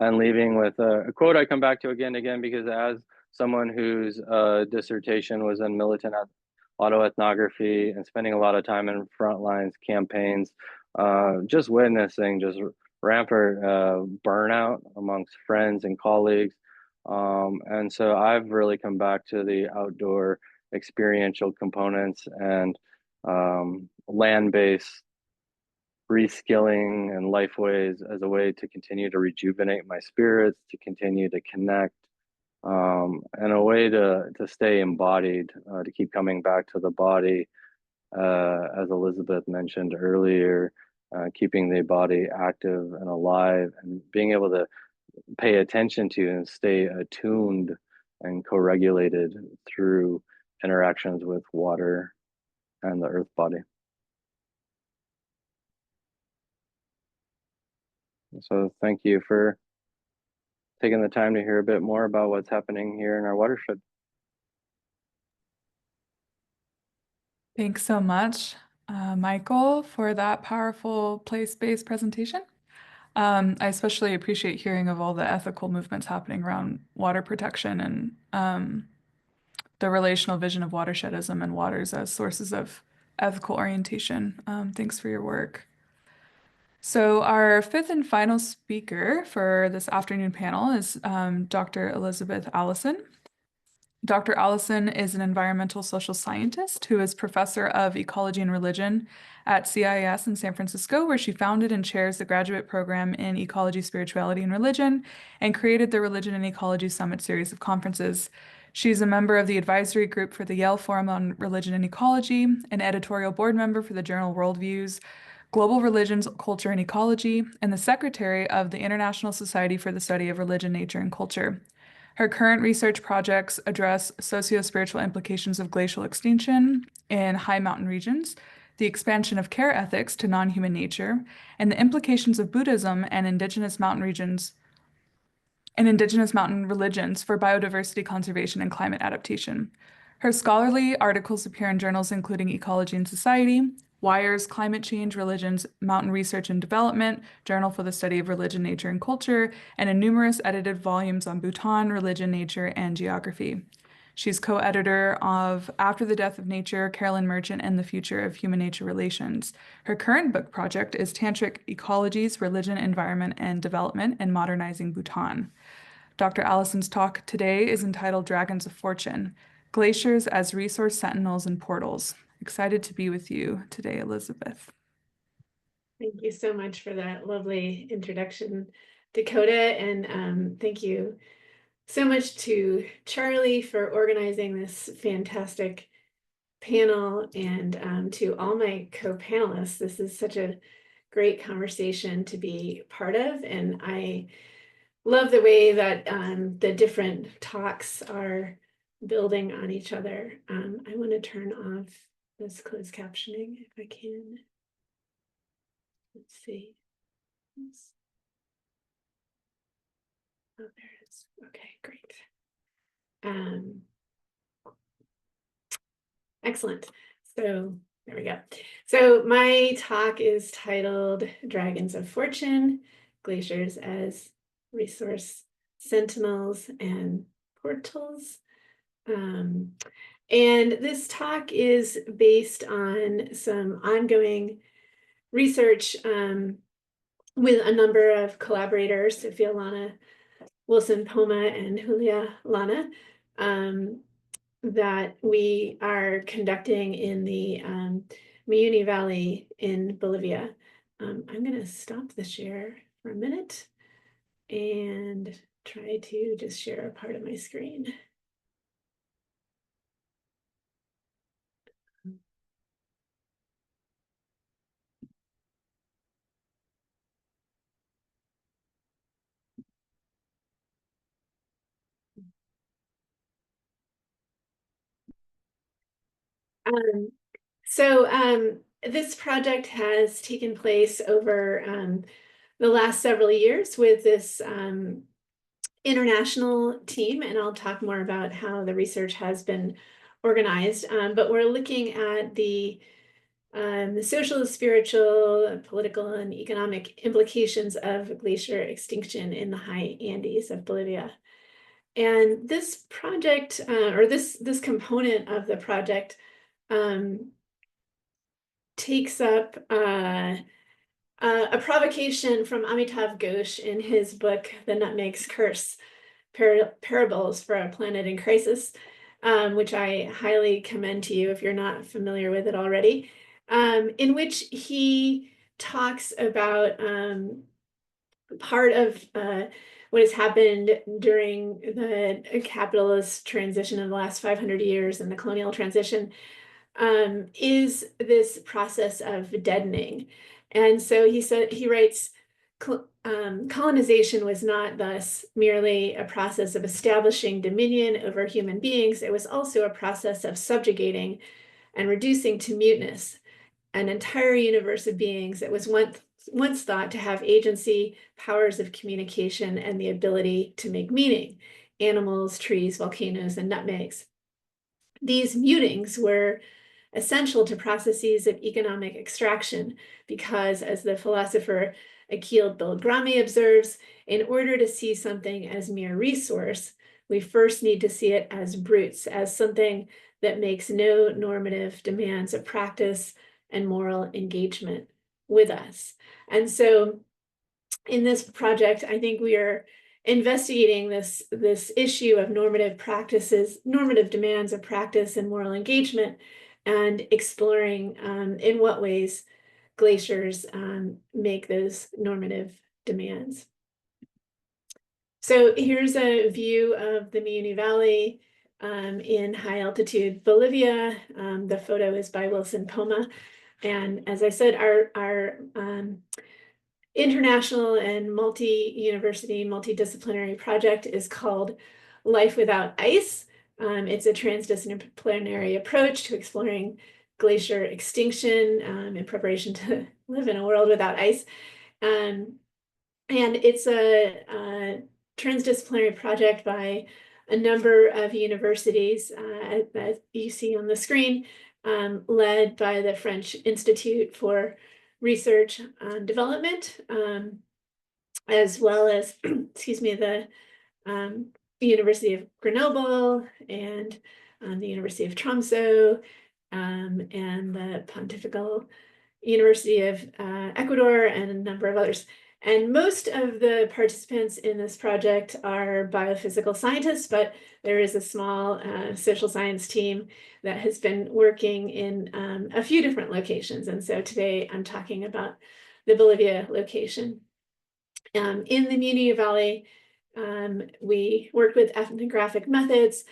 And leaving with a quote I come back to again and again, because as someone whose dissertation was in militant autoethnography and spending a lot of time in front lines campaigns, just witnessing just rampant burnout amongst friends and colleagues. And so I've really come back to the outdoor experiential components and land-based reskilling and life ways as a way to continue to rejuvenate my spirits, to continue to connect, and a way to stay embodied, to keep coming back to the body, as Elizabeth mentioned earlier, keeping the body active and alive and being able to pay attention to and stay attuned and co-regulated through interactions with water and the earth body. So thank you for taking the time to hear a bit more about what's happening here in our watershed. Thanks so much, Michael, for that powerful place-based presentation. I especially appreciate hearing of all the ethical movements happening around water protection and the relational vision of watershedism and waters as sources of ethical orientation. Thanks for your work. So our fifth and final speaker for this afternoon panel is Dr. Elizabeth Allison. Dr. Allison is an environmental social scientist who is professor of ecology and religion at CIS in San Francisco, where she founded and chairs the graduate program in ecology, spirituality, and religion, and created the Religion and Ecology Summit series of conferences. She's a member of the advisory group for the Yale Forum on Religion and Ecology, an editorial board member for the journal Worldviews, Global Religions, Culture, and Ecology, and the secretary of the International Society for the Study of Religion, Nature, and Culture. Her current research projects address socio-spiritual implications of glacial extinction in high mountain regions, the expansion of care ethics to non-human nature, and the implications of Buddhism and indigenous mountain religions for biodiversity conservation and climate adaptation. Her scholarly articles appear in journals including Ecology and Society, Wire's Climate Change, Religions, Mountain Research and Development, Journal for the Study of Religion, Nature, and Culture, and in numerous edited volumes on Bhutan, religion, nature, and geography. She's co-editor of After the Death of Nature, Carolyn Merchant, and the Future of Human-Nature Relations. Her current book project is Tantric Ecologies, Religion, Environment, and Development in Modernizing Bhutan. Dr. Allison's talk today is entitled Dragons of Fortune, Glaciers as Resource Sentinels and Portals. Excited to be with you today, Elizabeth. Thank you so much for that lovely introduction, Dakota, and thank you so much to Charlie for organizing this fantastic panel, and to all my co-panelists. This is such a great conversation to be part of, and I love the way that the different talks are building on each other. I want to turn off this closed captioning if I can. Let's see. Oh, there it is. Okay, great. Excellent. So there we go. So my talk is titled Dragons of Fortune, Glaciers as Resource Sentinels and Portals. And this talk is based on some ongoing research with a number of collaborators, Sophia Lana Wilson Poma and Julia Lana, that we are conducting in the Muyuni Valley in Bolivia. I'm going to stop the share for a minute and try to just share a part of my screen. This project has taken place over the last several years with this international team, and I'll talk more about how the research has been organized. But we're looking at the social, spiritual, political, and economic implications of glacier extinction in the high Andes of Bolivia. And this project, or this component of the project, takes up a provocation from Amitav Ghosh in his book, The Nutmeg's Curse, Parables for a Planet in Crisis, which I highly commend to you if you're not familiar with it already, in which he talks about part of what has happened during the capitalist transition in the last 500 years and the colonial transition is this process of deadening. And so he writes, colonization was not thus merely a process of establishing dominion over human beings. It was also a process of subjugating and reducing to muteness an entire universe of beings that was once thought to have agency, powers of communication, and the ability to make meaning: animals, trees, volcanoes, and nutmegs. These mutings were essential to processes of economic extraction because, as the philosopher Akhil Bilgrami observes, in order to see something as mere resource, we first need to see it as brutes, as something that makes no normative demands of practice and moral engagement with us. And so in this project, I think we are investigating this issue of normative practices, normative demands of practice and moral engagement, and exploring in what ways glaciers make those normative demands. So here's a view of the Muni Valley in high altitude Bolivia. The photo is by Wilson Poma. And as I said, our international and multi-university, multidisciplinary project is called Life Without Ice. It's a transdisciplinary approach to exploring glacier extinction in preparation to live in a world without ice. And it's a transdisciplinary project by a number of universities that you see on the screen, led by the French Institute for Research and Development, as well as, excuse me, the University of Grenoble and the University of Tromsø, and the Pontifical University of Ecuador, and a number of others. And most of the participants in this project are biophysical scientists, but there is a small social science team that has been working in a few different locations. And so today I'm talking about the Bolivia location. In the Muni Valley, we worked with ethnographic methods.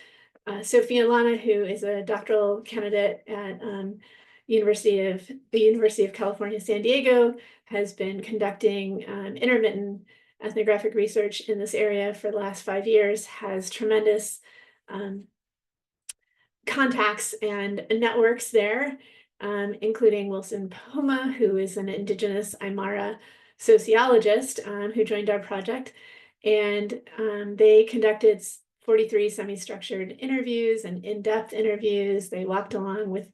Sophia Lana, who is a doctoral candidate at the University of California, San Diego, has been conducting intermittent ethnographic research in this area for the last 5 years, has tremendous contacts and networks there, including Wilson Poma, who is an indigenous Aymara sociologist who joined our project. And they conducted 43 semi-structured interviews and in-depth interviews. They walked along with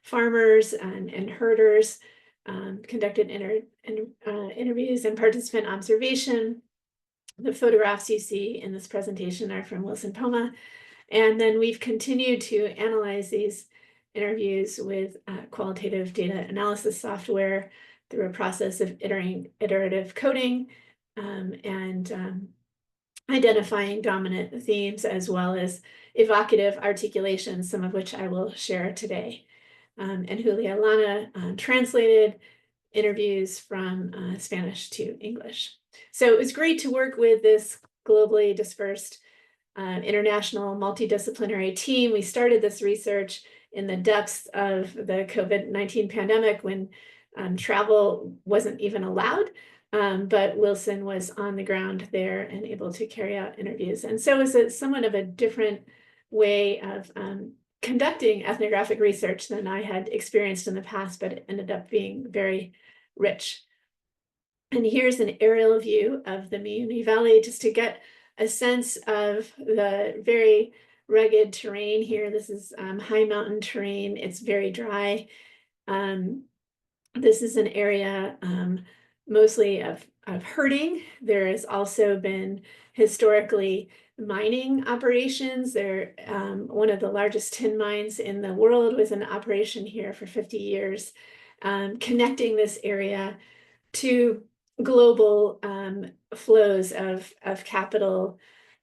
farmers and herders, conducted interviews and participant observation. The photographs you see in this presentation are from Wilson Poma. And then we've continued to analyze these interviews with qualitative data analysis software through a process of iterative coding and identifying dominant themes, as well as evocative articulations, some of which I will share today. And Julia Lana translated interviews from Spanish to English. So it was great to work with this globally dispersed international multidisciplinary team. We started this research in the depths of the COVID-19 pandemic when travel wasn't even allowed. But Wilson was on the ground there and able to carry out interviews. And so it was somewhat of a different way of conducting ethnographic research than I had experienced in the past, but it ended up being very rich. And here's an aerial view of the Muni Valley, just to get a sense of the very rugged terrain here. This is high mountain terrain. It's very dry. This is an area mostly of herding. There has also been historically mining operations. One of the largest tin mines in the world was in operation here for 50 years, connecting this area to global flows of capital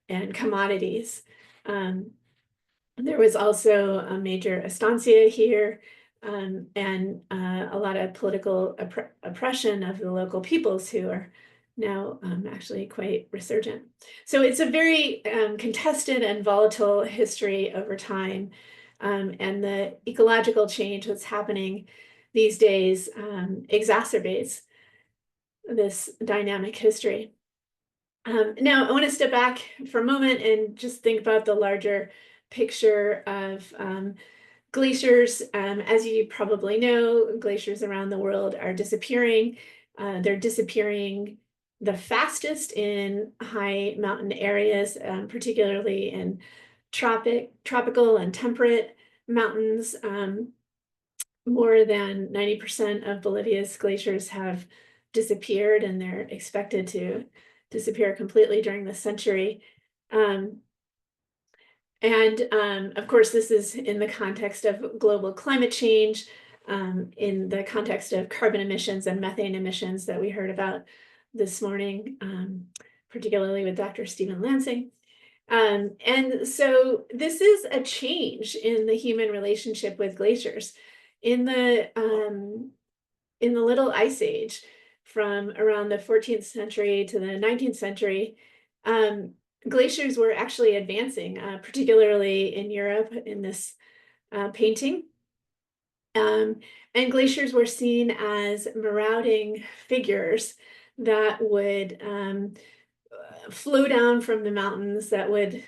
and commodities. There was also a major estancia here, and a lot of political oppression of the local peoples who are now actually quite resurgent. So it's a very contested and volatile history over time. And the ecological change that's happening these days exacerbates this dynamic history. Now, I want to step back for a moment and just think about the larger picture of glaciers. As you probably know, glaciers around the world are disappearing. They're disappearing the fastest in high mountain areas, particularly in tropical and temperate mountains. More than 90% of Bolivia's glaciers have disappeared, and they're expected to disappear completely during this century. Of course, this is in the context of global climate change, in the context of carbon emissions and methane emissions that we heard about this morning, particularly with Dr. Stephen Lansing. And so this is a change in the human relationship with glaciers. In the Little Ice Age, from around the 14th century to the 19th century, glaciers were actually advancing, particularly in Europe in this painting. And glaciers were seen as marauding figures that would flow down from the mountains, that would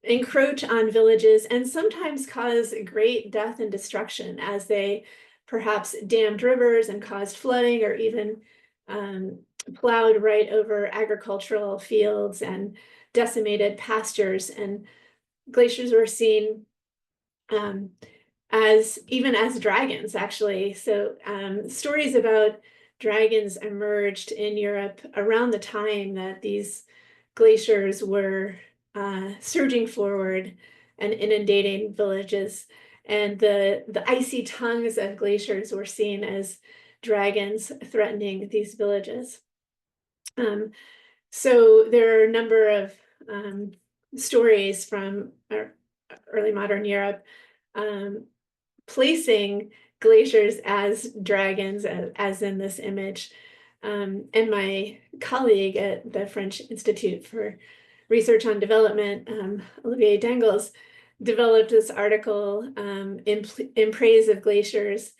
encroach on villages and sometimes cause great death and destruction as they perhaps dammed rivers and caused flooding, or even plowed right over agricultural fields and decimated pastures. And glaciers were seen as dragons, actually. So stories about dragons emerged in Europe around the time that these glaciers were surging forward and inundating villages. And the icy tongues of glaciers were seen as dragons threatening these villages. So there are a number of stories from early modern Europe placing glaciers as dragons, as in this image. And my colleague at the French Institute for Research on Development, Olivier Dangles, developed this article in praise of glaciers,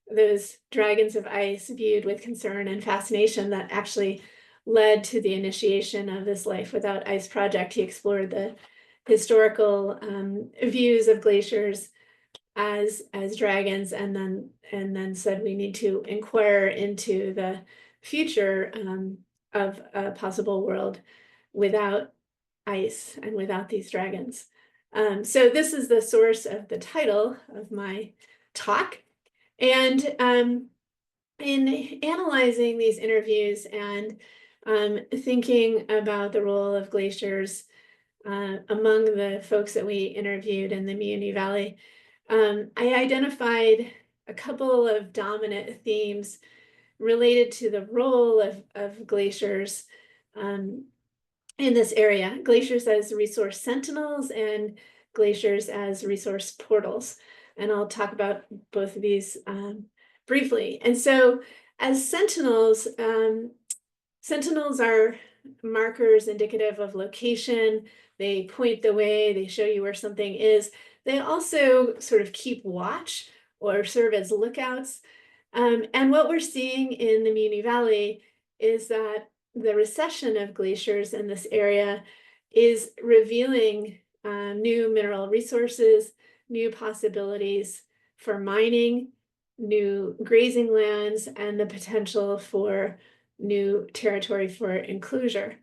those dragons of ice viewed with concern and fascination, that actually led to the initiation of this Life Without Ice project. He explored the historical views of glaciers as dragons, and then said we need to inquire into the future of a possible world without ice and without these dragons. So this is the source of the title of my talk. And in analyzing these interviews and thinking about the role of glaciers among the folks that we interviewed in the Muni Valley, I identified a couple of dominant themes related to the role of glaciers in this area: glaciers as resource sentinels and glaciers as resource portals. And I'll talk about both of these briefly. And so as sentinels, sentinels are markers indicative of location. They point the way, they show you where something is. They also sort of keep watch or serve as lookouts. And what we're seeing in the Muni Valley is that the recession of glaciers in this area is revealing new mineral resources, new possibilities for mining, new grazing lands, and the potential for new territory for enclosure.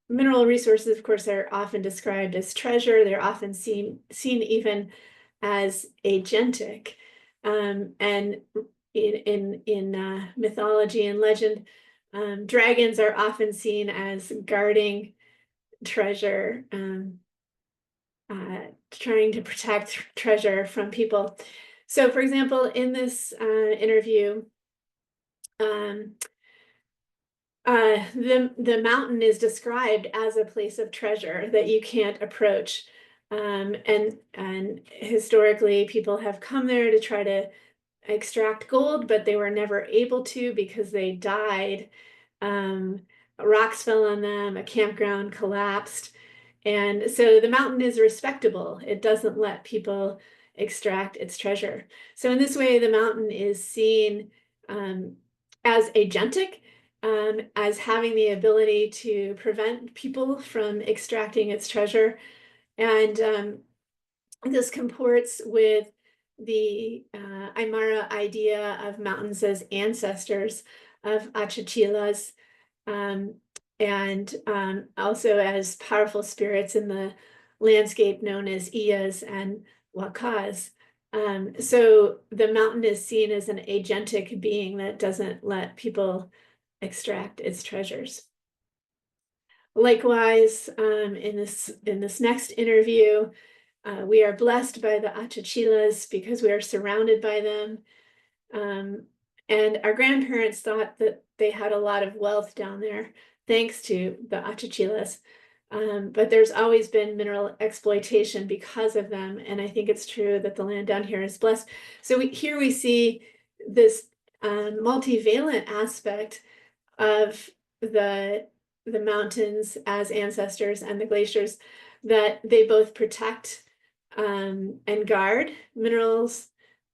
Mineral resources, of course, are often described as treasure. They're often seen even as agentic. And in mythology and legend, dragons are often seen as guarding treasure, trying to protect treasure from people. So for example, in this interview, the mountain is described as a place of treasure that you can't approach. And historically, people have come there to try to extract gold, but they were never able to because they died. Rocks fell on them, a campground collapsed. And so the mountain is respectable. It doesn't let people extract its treasure. So in this way, the mountain is seen as agentic, as having the ability to prevent people from extracting its treasure. And this comports with the Aymara idea of mountains as ancestors of Achachilas, and also as powerful spirits in the landscape known as Iyas and Wakas. So the mountain is seen as an agentic being that doesn't let people extract its treasures. Likewise, in this next interview, we are blessed by the Achachilas because we are surrounded by them. And our grandparents thought that they had a lot of wealth down there, thanks to the Achachilas. But there's always been mineral exploitation because of them. And I think it's true that the land down here is blessed. So here we see this multivalent aspect of the mountains as ancestors and the glaciers, that they both protect and guard minerals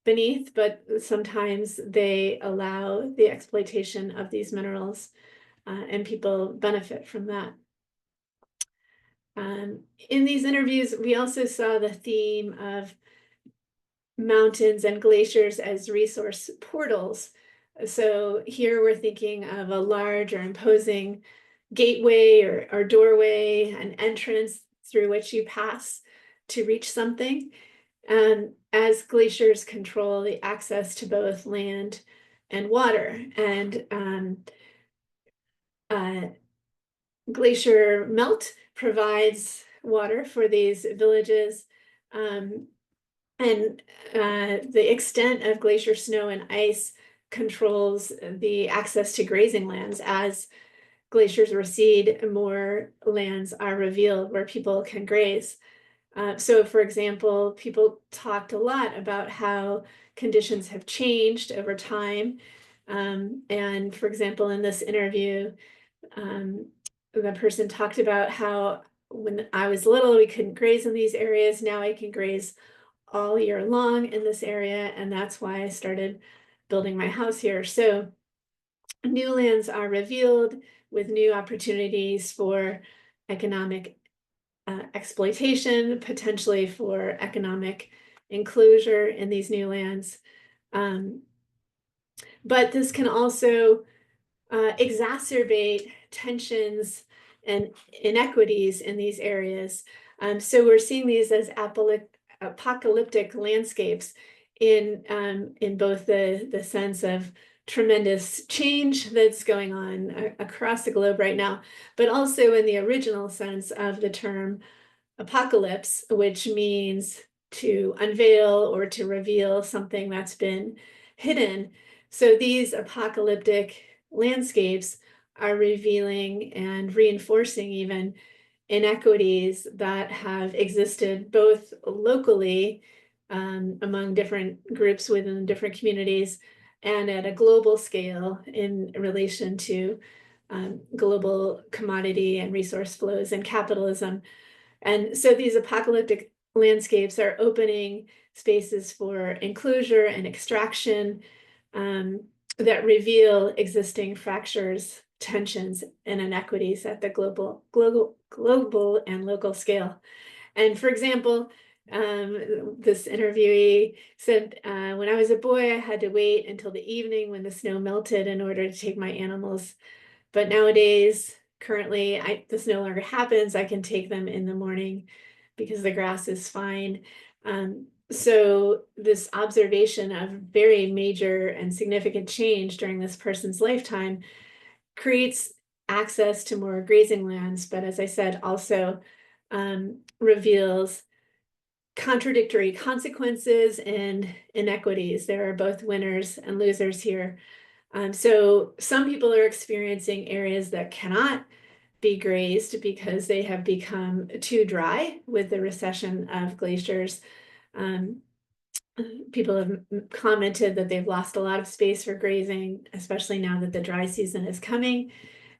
beneath, but sometimes they allow the exploitation of these minerals, and people benefit from that. In these interviews, we also saw the theme of mountains and glaciers as resource portals. So here we're thinking of a large or imposing gateway or doorway, an entrance through which you pass to reach something. And as glaciers control the access to both land and water, and glacier melt provides water for these villages, and the extent of glacier snow and ice controls the access to grazing lands. As glaciers recede, more lands are revealed where people can graze. So for example, people talked a lot about how conditions have changed over time. And for example, in this interview, the person talked about how when I was little, we couldn't graze in these areas. Now I can graze all year long in this area. And that's why I started building my house here. So new lands are revealed with new opportunities for economic exploitation, potentially for economic enclosure in these new lands. But this can also exacerbate tensions and inequities in these areas. So we're seeing these as apocalyptic landscapes in both the sense of tremendous change that's going on across the globe right now, but also in the original sense of the term apocalypse, which means to unveil or to reveal something that's been hidden. So these apocalyptic landscapes are revealing and reinforcing even inequities that have existed both locally among different groups within different communities, and at a global scale in relation to global commodity and resource flows and capitalism. And so these apocalyptic landscapes are opening spaces for enclosure and extraction that reveal existing fractures, tensions, and inequities at the global and local scale. And for example, this interviewee said, when I was a boy, I had to wait until the evening when the snow melted in order to take my animals. But nowadays, currently, this no longer happens. I can take them in the morning because the grass is fine. So this observation of very major and significant change during this person's lifetime creates access to more grazing lands, but as I said, also reveals contradictory consequences and inequities. There are both winners and losers here. So some people are experiencing areas that cannot be grazed because they have become too dry with the recession of glaciers. Um, People have commented that they've lost a lot of space for grazing, especially now that the dry season is coming.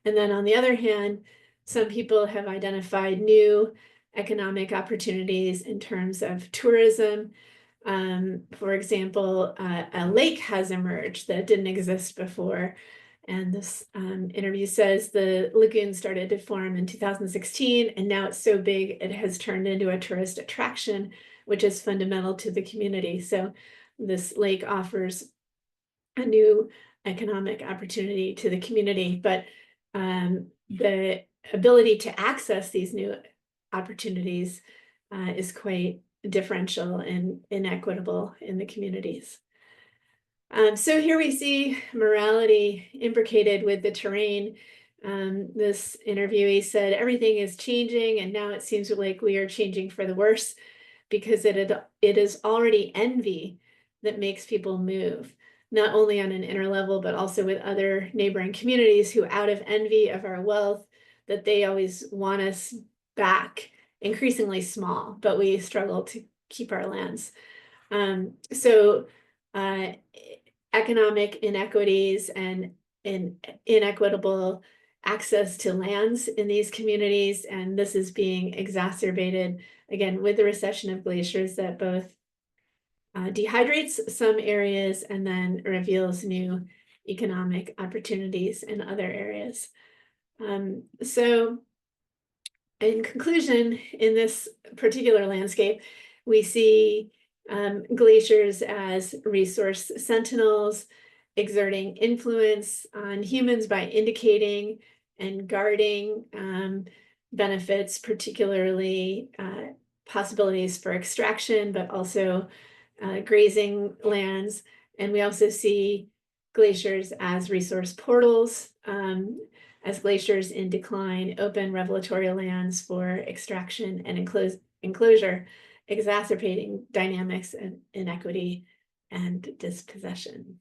And then on the other hand, some people have identified new economic opportunities in terms of tourism. For example, a lake has emerged that didn't exist before. And this interview says the lagoon started to form in 2016, and now it's so big it has turned into a tourist attraction, which is fundamental to the community. So this lake offers a new economic opportunity to the community, but the ability to access these new opportunities is quite differential and inequitable in the communities. So here we see morality imbricated with the terrain. This interviewee said, everything is changing, and now it seems like we are changing for the worse because it is already envy that makes people move, not only on an inner level, but also with other neighboring communities who, out of envy of our wealth, that they always want us back, increasingly small, but we struggle to keep our lands. So economic inequities and inequitable access to lands in these communities, and this is being exacerbated again with the recession of glaciers that both dehydrates some areas and then reveals new economic opportunities in other areas. So in conclusion, in this particular landscape, we see glaciers as resource sentinels, exerting influence on humans by indicating and guarding benefits, particularly possibilities for extraction, but also grazing lands. And we also see glaciers as resource portals, as glaciers in decline open revelatory lands for extraction and enclosure, exacerbating dynamics and inequity and dispossession.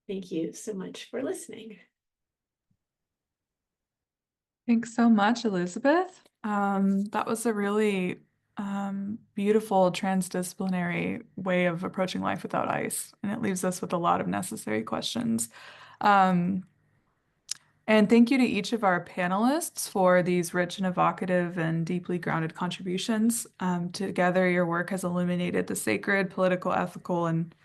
Thank you so much for listening. Thanks so much, Elizabeth. That was a really beautiful transdisciplinary way of approaching life without ice, and it leaves us with a lot of necessary questions. And thank you to each of our panelists for these rich and evocative and deeply grounded contributions. Together, your work has illuminated the sacred, political, ethical, and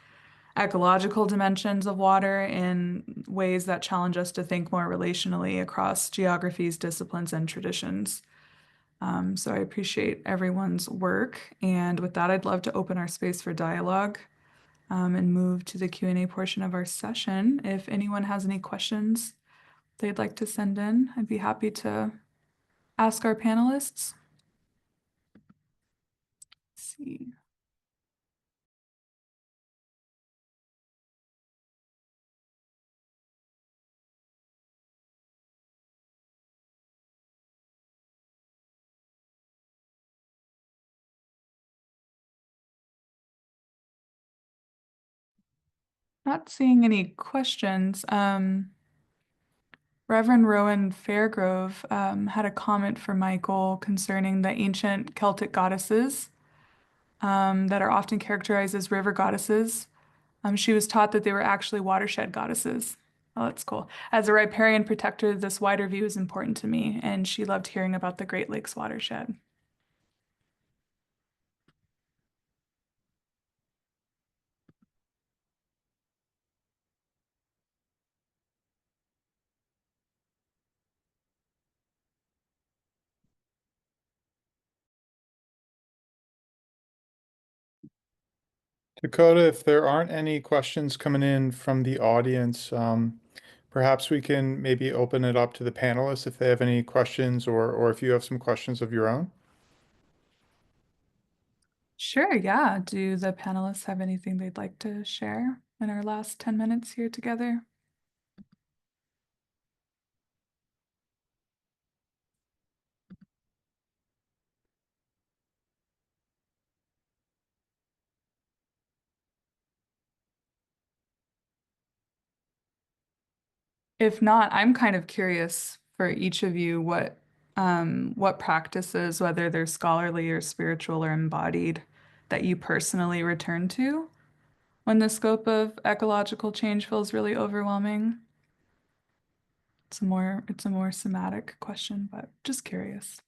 ecological dimensions of water in ways that challenge us to think more relationally across geographies, disciplines, and traditions. So I appreciate everyone's work. And with that, I'd love to open our space for dialogue and move to the Q&A portion of our session. If anyone has any questions they'd like to send in, I'd be happy to ask our panelists. Let's see. Not seeing any questions. Reverend Rowan Fairgrove had a comment for Michael concerning the ancient Celtic goddesses that are often characterized as river goddesses. She was taught that they were actually watershed goddesses. Oh, that's cool. As a riparian protector, this wider view is important to me, and she loved hearing about the Great Lakes watershed. Dakota, if there aren't any questions coming in from the audience, perhaps we can maybe open it up to the panelists if they have any questions or if you have some questions of your own. Sure, yeah. Do the panelists have anything they'd like to share in our last 10 minutes here together? If not, I'm kind of curious for each of you what practices, whether they're scholarly or spiritual or embodied, that you personally return to when the scope of ecological change feels really overwhelming. It's a more somatic question, but just curious.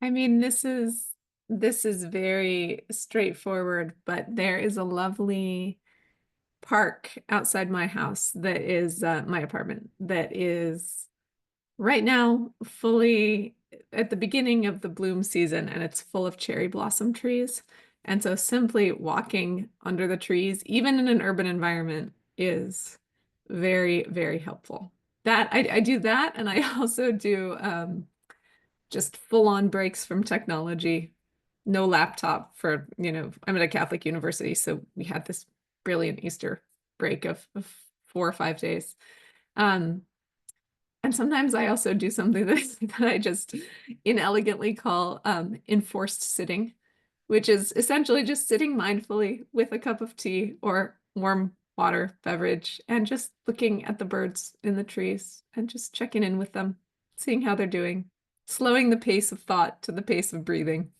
I mean, this is very straightforward, but there is a lovely park outside my house that is my apartment that is right now fully at the beginning of the bloom season, and it's full of cherry blossom trees. And so simply walking under the trees, even in an urban environment, is very, very helpful. That I do that, and I also do just full-on breaks from technology. No laptop for, I'm at a Catholic university, so we had this brilliant Easter break of 4 or 5 days. And sometimes I also do something that I just inelegantly call enforced sitting, which is essentially just sitting mindfully with a cup of tea or warm water beverage and just looking at the birds in the trees and just checking in with them, seeing how they're doing, slowing the pace of thought to the pace of breathing.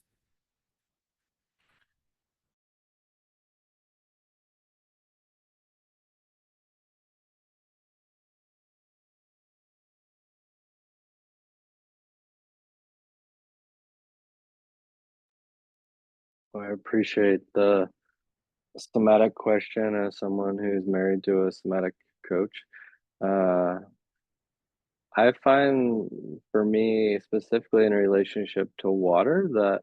I appreciate the somatic question as someone who's married to a somatic coach. Uh, I find for me, specifically in relationship to water, that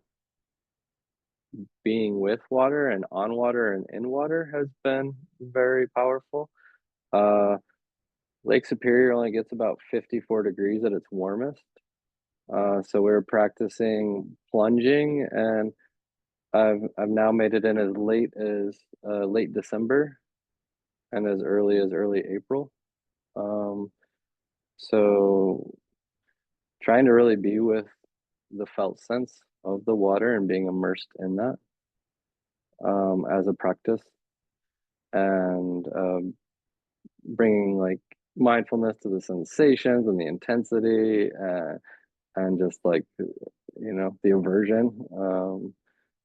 being with water and on water and in water has been very powerful. Uh, Lake Superior only gets about 54 degrees at its warmest. So we were practicing plunging, and I've now made it in as late December and as early April. So trying to really be with the felt sense of the water and being immersed in that as a practice, and bringing like mindfulness to the sensations and the intensity, and just like the aversion,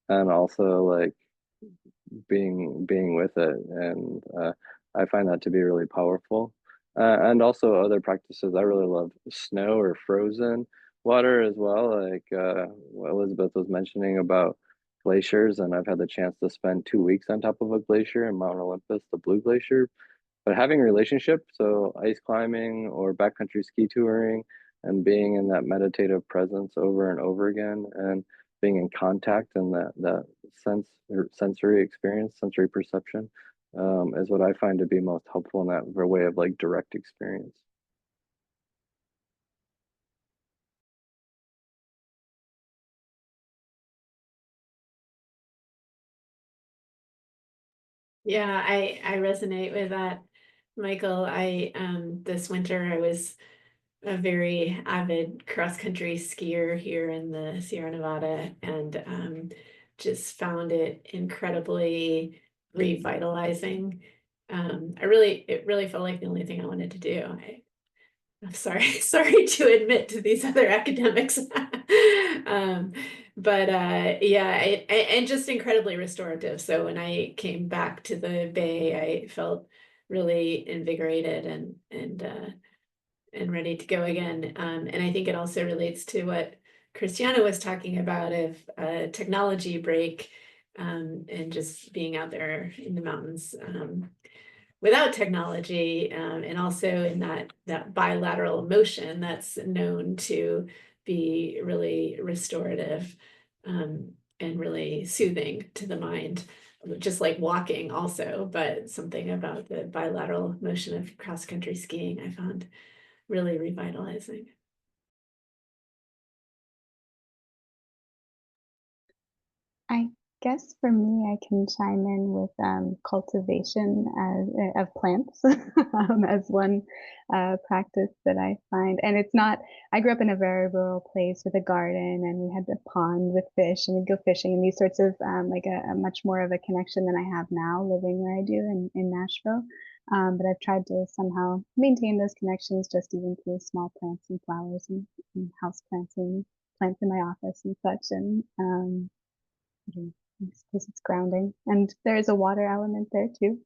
and also like being with it. And I find that to be really powerful. And also other practices, I really love snow or frozen water as well, like what Elizabeth was mentioning about glaciers. And I've had the chance to spend 2 weeks on top of a glacier in Mount Olympus, the Blue Glacier. But having a relationship, so ice climbing or backcountry ski touring, and being in that meditative presence over and over again, and being in contact and that sense or sensory experience, sensory perception, is what I find to be most helpful in that way of like direct experience. Yeah, I resonate with that, Michael. I this winter I was a very avid cross-country skier here in the Sierra Nevada, and just found it incredibly revitalizing. It really felt like the only thing I wanted to do. I'm sorry, sorry to admit to these other academics. But yeah, and just incredibly restorative. So when I came back to the Bay, I felt really invigorated and ready to go again. And I think it also relates to what Christiana was talking about of technology break, and just being out there in the mountains. Without technology, and also in that bilateral motion that's known to be really restorative, and really soothing to the mind, just like walking also, but something about the bilateral motion of cross-country skiing I found really revitalizing. I guess for me, I can chime in with cultivation of plants as one practice that I find. And it's not, I grew up in a very rural place with a garden, and we had the pond with fish, and we'd go fishing, and these sorts of like a much more of a connection than I have now living where I do in Nashville. But I've tried to somehow maintain those connections just even through small plants and flowers and house plants and plants in my office and such. And yeah, I suppose it's grounding. And there is a water element there too.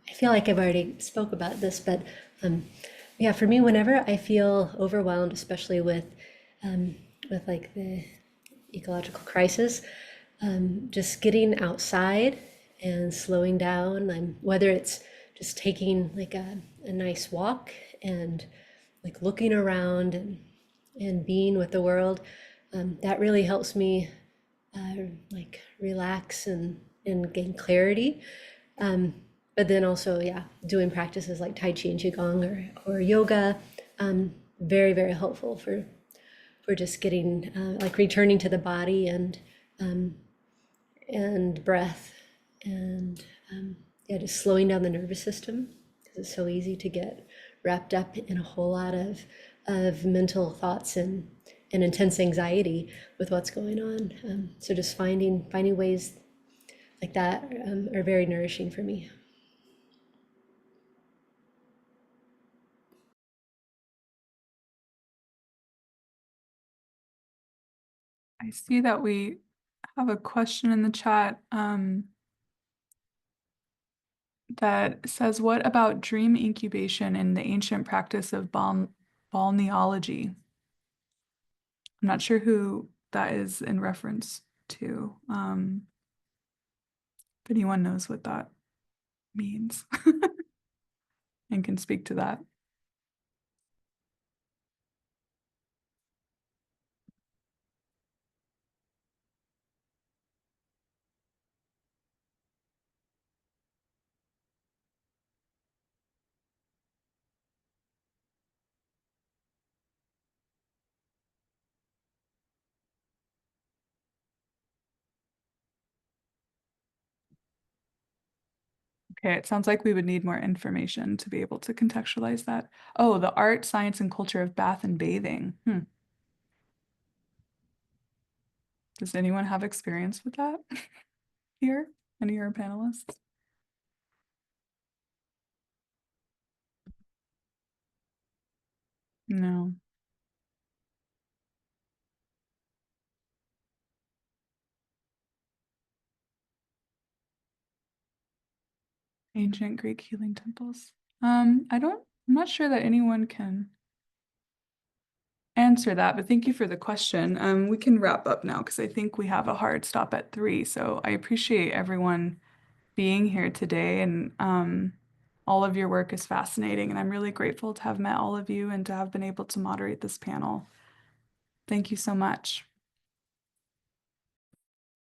I feel like I've already spoke about this, but yeah, for me, whenever I feel overwhelmed, especially with like the ecological crisis, just getting outside and slowing down, whether it's just taking like a nice walk and like looking around and being with the world, that really helps me like relax and gain clarity. But then also, yeah, doing practices like Tai Chi and Qigong or yoga, very, very helpful for just getting like returning to the body and breath and yeah, just slowing down the nervous system, because it's so easy to get wrapped up in a whole lot of mental thoughts and intense anxiety with what's going on. So just finding ways like that are very nourishing for me. I see that we have a question in the chat that says, what about dream incubation in the ancient practice of balneology? I'm not sure who that is in reference to. If anyone knows what that means and can speak to that. Okay, it sounds like we would need more information to be able to contextualize that. Oh, the art, science, and culture of bath and bathing. Does anyone have experience with that here? Any of our panelists? No. Ancient Greek healing temples. I'm not sure that anyone can answer that, but thank you for the question. We can wrap up now because I think we have a hard stop at 3. So I appreciate everyone being here today, and all of your work is fascinating, and I'm really grateful to have met all of you and to have been able to moderate this panel. Thank you so much.